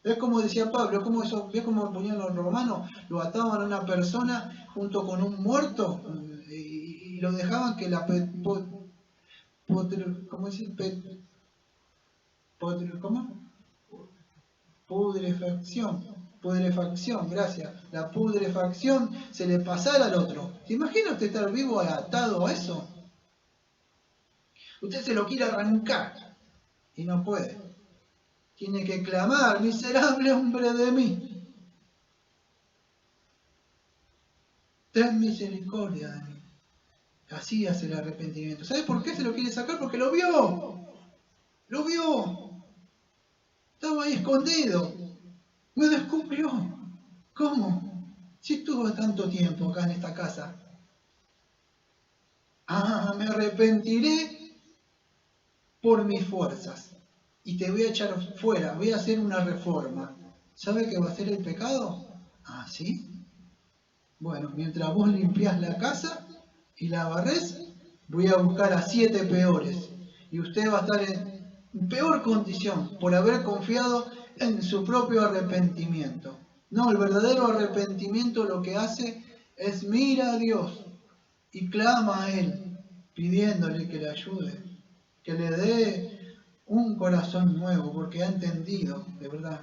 Es como decía Pablo, es como eso, ¿ves cómo ponían los romanos? Lo ataban a una persona junto con un muerto y lo dejaban que la putrefacción, gracias. La putrefacción se le pasara al otro. ¿Se imagina usted estar vivo atado a eso? Usted se lo quiere arrancar y no puede. Tiene que clamar, miserable hombre de mí. Ten misericordia de mí. Así hace el arrepentimiento. ¿Sabe por qué se lo quiere sacar? Porque lo vio. Lo vio. Estaba ahí escondido. Me descubrió. ¿Cómo? Si estuvo tanto tiempo acá en esta casa. Me arrepentiré por mis fuerzas. Y te voy a echar fuera. Voy a hacer una reforma. ¿Sabe qué va a ser el pecado? ¿Sí? Bueno, mientras vos limpiás la casa, y la barres, voy a buscar a 7 peores. Y usted va a estar en peor condición por haber confiado en su propio arrepentimiento. No, el verdadero arrepentimiento lo que hace es mira a Dios y clama a Él, pidiéndole que le ayude, que le dé un corazón nuevo, porque ha entendido, de verdad.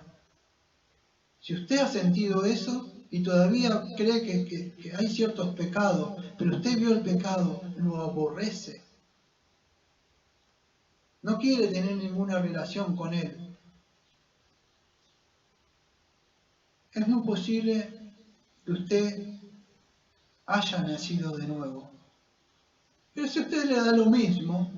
Si usted ha sentido eso y todavía cree que hay ciertos pecados, pero usted vio el pecado, lo aborrece, no quiere tener ninguna relación con él, es muy posible que usted haya nacido de nuevo. Pero si a usted le da lo mismo,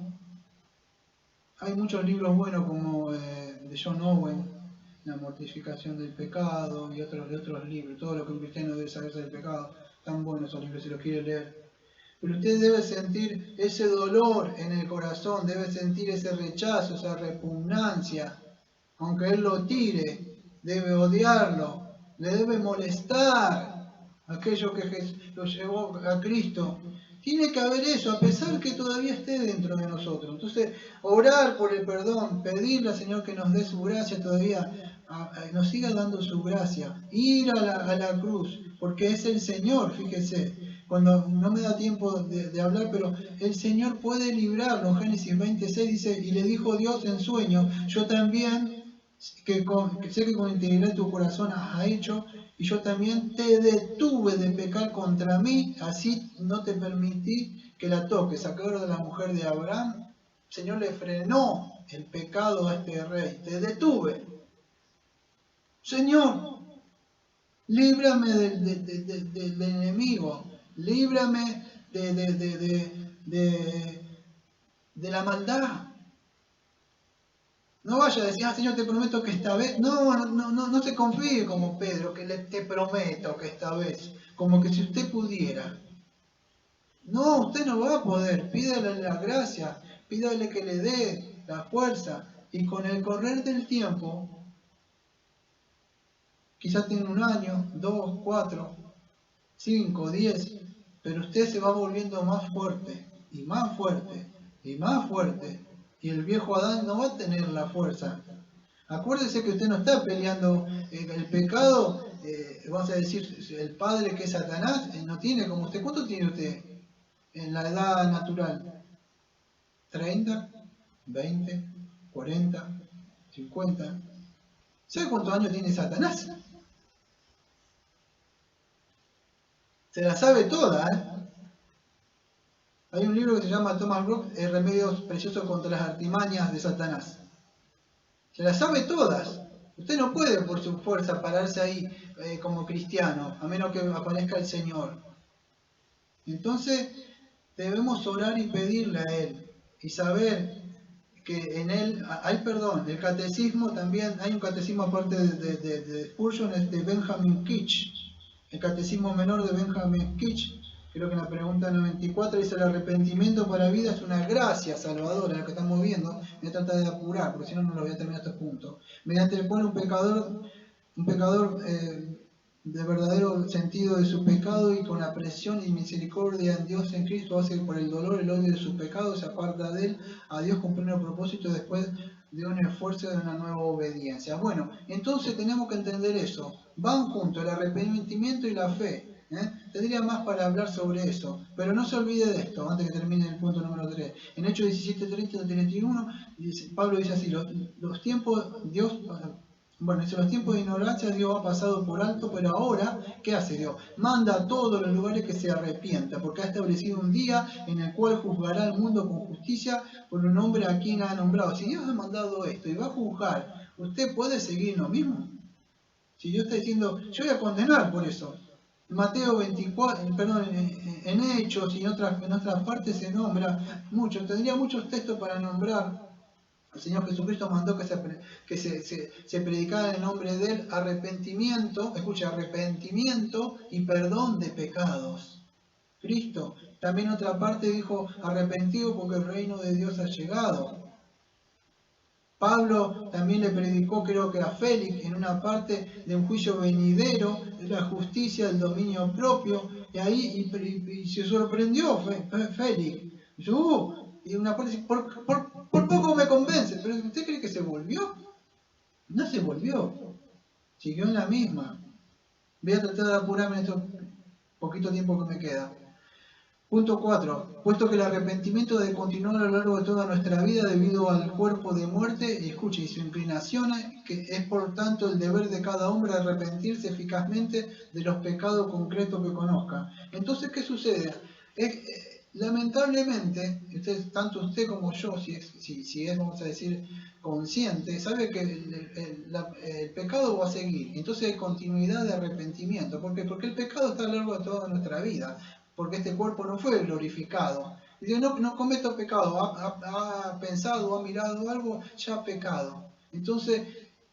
hay muchos libros buenos como de John Owen, La mortificación del pecado, y otros libros, todo lo que un cristiano debe saber del pecado, tan buenos esos libros si los quiere leer. Pero usted debe sentir ese dolor en el corazón, debe sentir ese rechazo, esa repugnancia, aunque Él lo tire, debe odiarlo, le debe molestar aquello que lo llevó a Cristo. Tiene que haber eso, a pesar que todavía esté dentro de nosotros. Entonces, orar por el perdón, pedirle al Señor que nos dé su gracia todavía, nos siga dando su gracia, ir a la cruz, porque es el Señor, fíjese. Cuando no me da tiempo de hablar, pero el Señor puede librarlo. En Génesis 26 dice, y le dijo Dios en sueño, yo también, que sé que con integridad tu corazón has hecho, y yo también te detuve de pecar contra mí, así no te permití que la toques. ¿Se acuerdan de la mujer de Abraham? El Señor le frenó el pecado a este rey, te detuve. Señor, líbrame del enemigo, líbrame de la maldad. No vaya a decir, Señor, te prometo que esta vez. No se confíe como Pedro, que te prometo que esta vez. Como que si usted pudiera. No, usted no va a poder. Pídale la gracia, pídale que le dé la fuerza. Y con el correr del tiempo, quizás tiene 1 año, 2, 4, 5, 10, pero usted se va volviendo más fuerte, y más fuerte, y más fuerte. Y el viejo Adán no va a tener la fuerza. Acuérdese que usted no está peleando el pecado, vamos a decir, el padre que es Satanás, no tiene como usted. ¿Cuánto tiene usted en la edad natural? ¿30? ¿20? ¿40? ¿50? ¿Sabe cuántos años tiene Satanás? Se la sabe toda, ¿eh? Hay un libro que se llama Thomas Brooks, Remedios Preciosos contra las Artimañas de Satanás. Se las sabe todas. Usted no puede por su fuerza pararse ahí como cristiano, a menos que aparezca el Señor. Entonces debemos orar y pedirle a Él y saber que en Él hay perdón. El catecismo también, hay un catecismo aparte de Spurgeon, es de Benjamin Kitch. El catecismo menor de Benjamin Kitch, creo que en la pregunta 94 dice: el arrepentimiento para la vida es una gracia salvadora, la que estamos viendo. Voy a tratar de apurar, porque si no, no lo voy a terminar hasta este punto. Mediante el cual un pecador de verdadero sentido de su pecado y con la presión y misericordia en Dios en Cristo hace que por el dolor, el odio de su pecado se aparta de él a Dios con pleno propósito después de un esfuerzo de una nueva obediencia. Bueno, entonces tenemos que entender eso. Van juntos el arrepentimiento y la fe. Tendría más para hablar sobre eso, pero no se olvide de esto antes que termine el punto número 3. En Hechos 17:30-31, Pablo dice así: los tiempos los tiempos de ignorancia Dios ha pasado por alto, pero ahora, ¿qué hace Dios? Manda a todos los lugares que se arrepienta, porque ha establecido un día en el cual juzgará al mundo con justicia por un hombre a quien ha nombrado. Si Dios ha mandado esto y va a juzgar, ¿usted puede seguir lo mismo? Si Dios está diciendo, yo voy a condenar por eso. En Mateo 24, en Hechos y en otras partes se nombra mucho. Tendría muchos textos para nombrar. El Señor Jesucristo mandó que se predicara en el nombre de Él arrepentimiento, arrepentimiento y perdón de pecados. Cristo. También otra parte dijo, arrepentido porque el reino de Dios ha llegado. Pablo también le predicó, creo que a Félix, en una parte de un juicio venidero, de la justicia, del dominio propio, y ahí y se sorprendió Félix. Dice, y una parte dice, por poco me convence, pero ¿usted cree que se volvió? No se volvió, siguió en la misma. Voy a tratar de apurarme en este poquito tiempo que me queda. Punto 4. Puesto que el arrepentimiento debe continuar a lo largo de toda nuestra vida debido al cuerpo de muerte, y escuche, y su inclinación, que es por tanto el deber de cada hombre arrepentirse eficazmente de los pecados concretos que conozca. Entonces, ¿qué sucede? Lamentablemente, tanto usted como yo, si es, vamos a decir, consciente, sabe que el pecado va a seguir. Entonces hay continuidad de arrepentimiento. ¿Por qué? Porque el pecado está a lo largo de toda nuestra vida. Porque este cuerpo no fue glorificado. Dice, no cometo pecado, ha pensado, ha mirado algo, ya ha pecado. Entonces,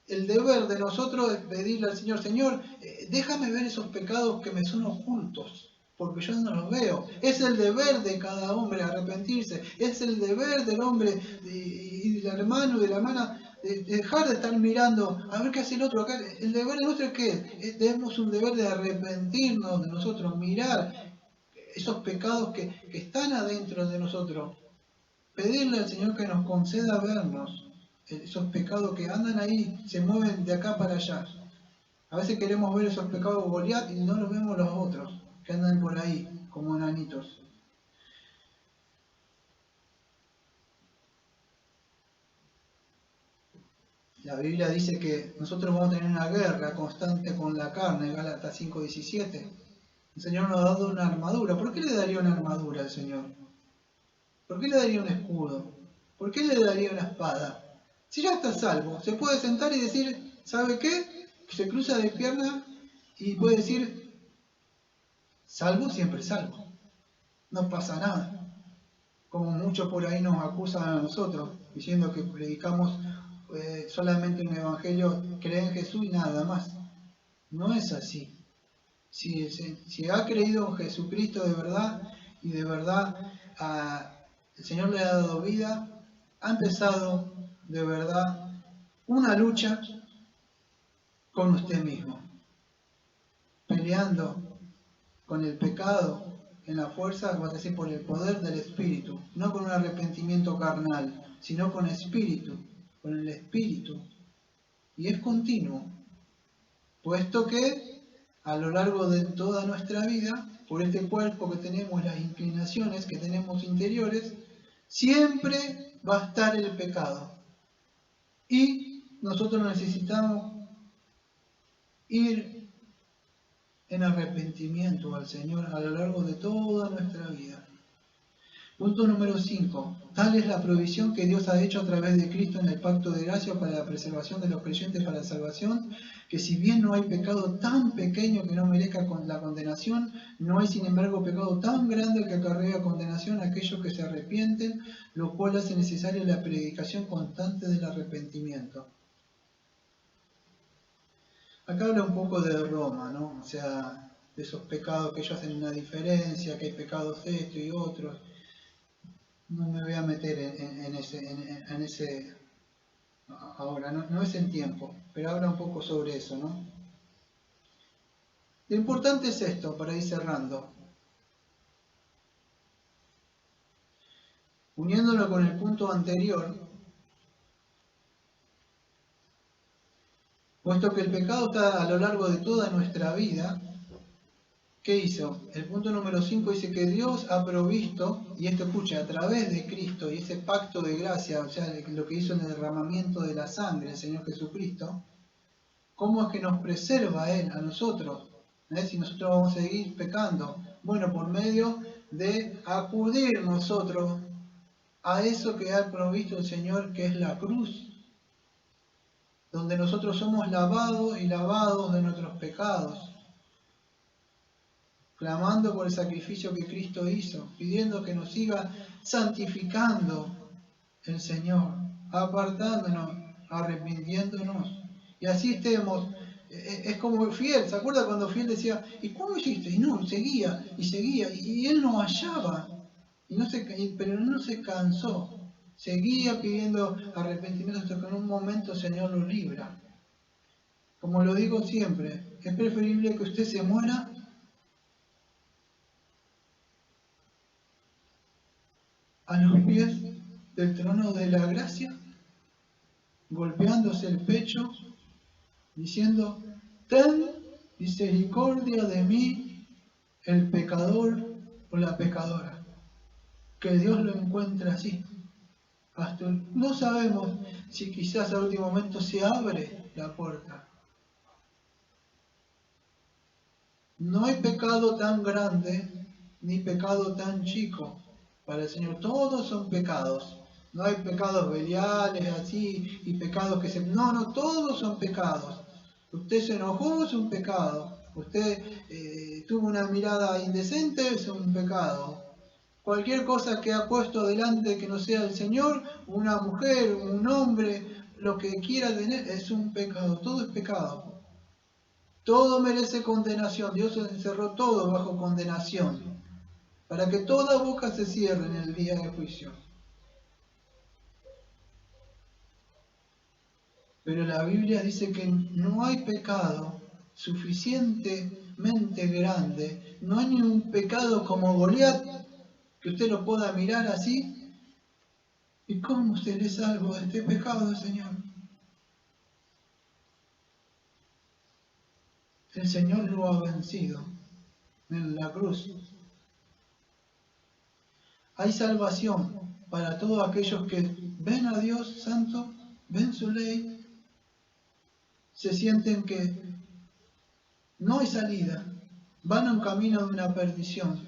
el deber de nosotros es pedirle al Señor, Señor, déjame ver esos pecados que me son ocultos, porque yo no los veo. Es el deber de cada hombre arrepentirse, es el deber del hombre y del hermano y de la hermana de dejar de estar mirando a ver qué hace el otro acá. El deber de nosotros es que tenemos un deber de arrepentirnos de nosotros, mirar esos pecados que están adentro de nosotros, pedirle al Señor que nos conceda vernos, esos pecados que andan ahí, se mueven de acá para allá. A veces queremos ver esos pecados Goliat y no los vemos los otros, que andan por ahí, como enanitos. La Biblia dice que nosotros vamos a tener una guerra constante con la carne, Gálatas 5:17. El Señor nos ha dado una armadura. ¿Por qué le daría una armadura al Señor? ¿Por qué le daría un escudo? ¿Por qué le daría una espada? Si ya está salvo, se puede sentar y decir, ¿sabe qué? Se cruza de pierna y puede decir, salvo, siempre salvo. No pasa nada. Como muchos por ahí nos acusan a nosotros, diciendo que predicamos solamente un evangelio, creen en Jesús y nada más. No es así. Si ha creído en Jesucristo de verdad y de verdad el Señor le ha dado vida, ha empezado de verdad una lucha con usted mismo, peleando con el pecado en la fuerza, vas a decir, por el poder del Espíritu, no con un arrepentimiento carnal, sino con espíritu, con el Espíritu. Y es continuo, puesto que a lo largo de toda nuestra vida, por este cuerpo que tenemos, las inclinaciones que tenemos interiores, siempre va a estar el pecado. Y nosotros necesitamos ir en arrepentimiento al Señor a lo largo de toda nuestra vida. Punto número 5. Tal es la provisión que Dios ha hecho a través de Cristo en el pacto de gracia para la preservación de los creyentes para la salvación, que si bien no hay pecado tan pequeño que no merezca la condenación, no hay sin embargo pecado tan grande que acarrea condenación a aquellos que se arrepienten, lo cual hace necesaria la predicación constante del arrepentimiento. Acá habla un poco de Roma, ¿no? O sea, de esos pecados que ellos hacen una diferencia, que hay pecados esto y otros. No me voy a meter en ese ahora, no es el tiempo, pero habla un poco sobre eso, ¿no? Lo importante es esto, para ir cerrando. Uniéndolo con el punto anterior, puesto que el pecado está a lo largo de toda nuestra vida, ¿qué hizo? El punto número 5 dice que Dios ha provisto, y esto escucha, a través de Cristo y ese pacto de gracia, o sea, lo que hizo en el derramamiento de la sangre del Señor Jesucristo, ¿cómo es que nos preserva Él a nosotros? Si nosotros vamos a seguir pecando, bueno, por medio de acudir nosotros a eso que ha provisto el Señor, que es la cruz, donde nosotros somos lavados y lavados de nuestros pecados, clamando por el sacrificio que Cristo hizo, pidiendo que nos siga santificando el Señor, apartándonos, arrepintiéndonos, y así estemos. Es como Fiel, ¿se acuerda cuando Fiel decía, ¿y cómo hiciste? Y no, seguía, y él no hallaba, pero no se cansó, Seguía pidiendo arrepentimiento hasta que en un momento el Señor lo libra. Como lo digo siempre, es preferible que usted se muera a los pies del trono de la gracia, golpeándose el pecho, diciendo, ten misericordia de mí, el pecador o la pecadora. Que Dios lo encuentre así. No sabemos si quizás al último momento se abre la puerta. No hay pecado tan grande ni pecado tan chico para el Señor. Todos son pecados. No hay pecados veniales así y pecados que se... No, todos son pecados. Usted se enojó, es un pecado. Usted tuvo una mirada indecente, es un pecado. Cualquier cosa que ha puesto delante que no sea el Señor, una mujer, un hombre, lo que quiera tener, es un pecado. Todo es pecado. Todo merece condenación. Dios encerró todo bajo condenación, para que toda boca se cierre en el día de juicio. Pero la Biblia dice que no hay pecado suficientemente grande, no hay ni un pecado como Goliat, que usted lo pueda mirar así. ¿Y cómo usted le salvo de este pecado, Señor? El Señor lo ha vencido en la cruz. Hay salvación para todos aquellos que ven a Dios santo, ven su ley, se sienten que no hay salida, van a un camino de una perdición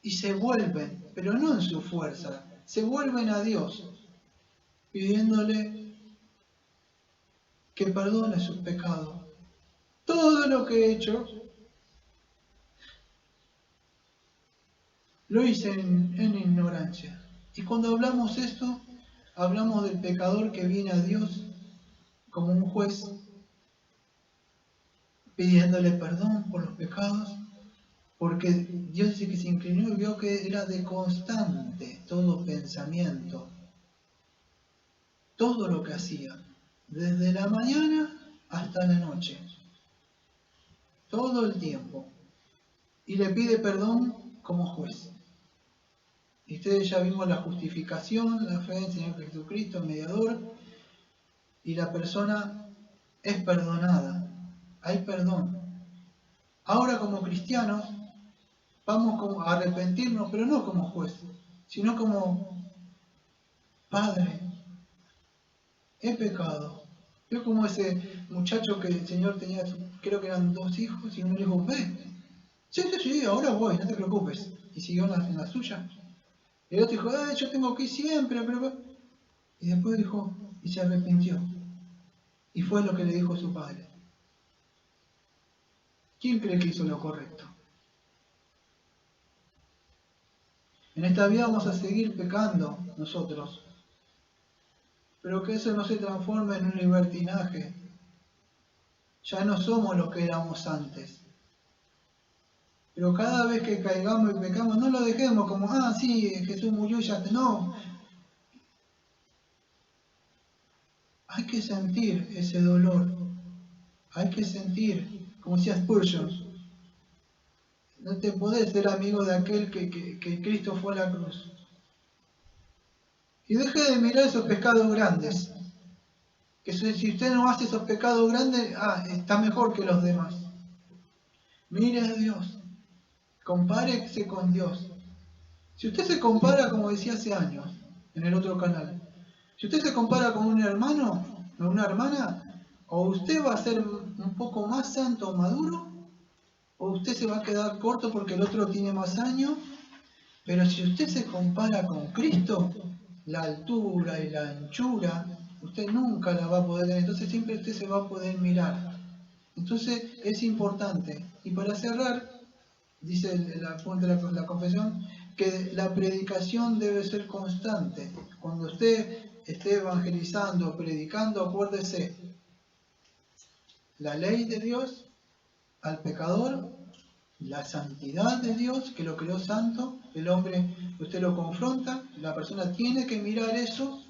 y se vuelven, pero no en su fuerza, se vuelven a Dios pidiéndole que perdone sus pecados. Todo lo que he hecho lo hice en ignorancia. Y cuando hablamos esto, hablamos del pecador que viene a Dios como un juez, pidiéndole perdón por los pecados, porque Dios dice que se inclinó y vio que era de constante todo pensamiento, todo lo que hacía, desde la mañana hasta la noche, todo el tiempo, y le pide perdón como juez. Y ustedes ya vimos la justificación, la fe en el Señor Jesucristo, el mediador, y la persona es perdonada, hay perdón. Ahora como cristianos vamos a arrepentirnos, pero no como juez, sino como Padre, he pecado. Yo como ese muchacho que el Señor tenía, creo que eran 2 hijos, y uno le dijo, ve, sí, ahora voy, no te preocupes. Y siguió en la suya. Y el otro dijo, yo tengo que ir siempre, pero... Y después dijo, y se arrepintió. Y fue lo que le dijo su padre. ¿Quién cree que hizo lo correcto? En esta vida vamos a seguir pecando nosotros, pero que eso no se transforme en un libertinaje. Ya no somos los que éramos antes. Pero cada vez que caigamos y pecamos, no lo dejemos como, sí, Jesús murió y ya está. No. Hay que sentir ese dolor. Hay que sentir, como decía Spurgeon, no te podés ser amigo de aquel que Cristo fue a la cruz. Y deje de mirar esos pecados grandes. Que si usted no hace esos pecados grandes, está mejor que los demás. Mire a Dios. Compárese con Dios. Si usted se compara, como decía hace años, en el otro canal, si usted se compara con un hermano o una hermana, o usted va a ser un poco más santo o maduro, o usted se va a quedar corto porque el otro tiene más años. Pero si usted se compara con Cristo, la altura y la anchura, usted nunca la va a poder tener. Entonces siempre usted se va a poder mirar. Entonces es importante. Y para cerrar, dice la fuente de la confesión, que la predicación debe ser constante. Cuando usted esté evangelizando, predicando, acuérdese, la ley de Dios al pecador la santidad de Dios, que lo creó santo, el hombre, usted lo confronta, la persona tiene que mirar eso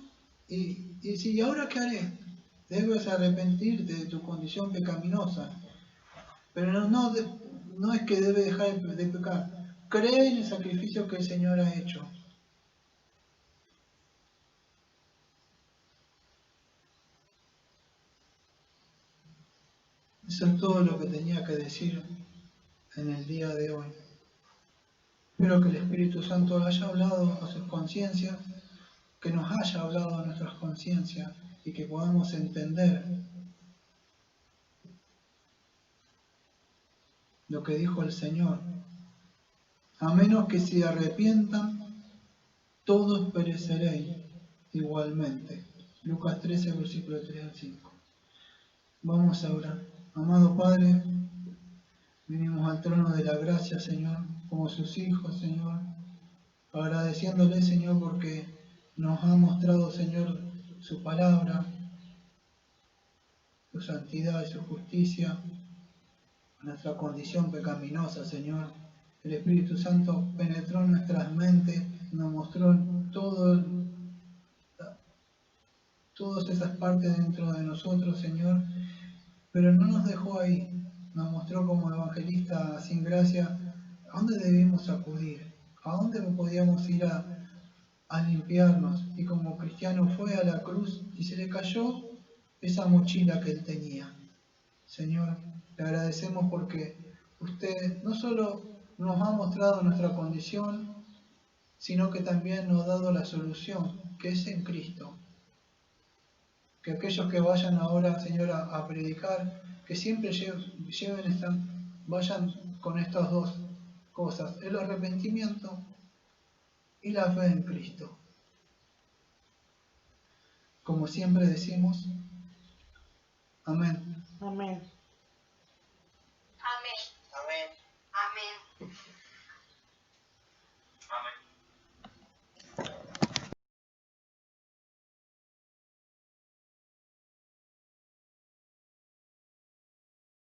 y decir, ¿y ahora qué haré? Debes arrepentirte de tu condición pecaminosa, pero no es que debe dejar de pecar, cree en el sacrificio que el Señor ha hecho. Eso es todo lo que tenía que decir en el día de hoy. Espero que el Espíritu Santo haya hablado a sus conciencias, que nos haya hablado a nuestras conciencias y que podamos entender lo que dijo el Señor. A menos que se arrepientan, todos pereceréis igualmente. Lucas 13, versículo 3 al 5. Vamos a orar. Amado Padre, venimos al trono de la gracia, Señor, como sus hijos, Señor, agradeciéndole, Señor, porque nos ha mostrado, Señor, su palabra, su santidad y su justicia, nuestra condición pecaminosa, Señor. El Espíritu Santo penetró en nuestras mentes, nos mostró todas esas partes dentro de nosotros, Señor, pero no nos dejó ahí. Nos mostró como evangelista sin gracia a dónde debemos acudir, a dónde podíamos ir a limpiarnos. Y como cristiano fue a la cruz y se le cayó esa mochila que él tenía. Señor, le agradecemos porque usted no solo nos ha mostrado nuestra condición, sino que también nos ha dado la solución, que es en Cristo. Que aquellos que vayan ahora, Señor, a predicar, que siempre vayan con estas dos cosas, el arrepentimiento y la fe en Cristo. Como siempre decimos, amén. Amén. Amén. Amén. Amén.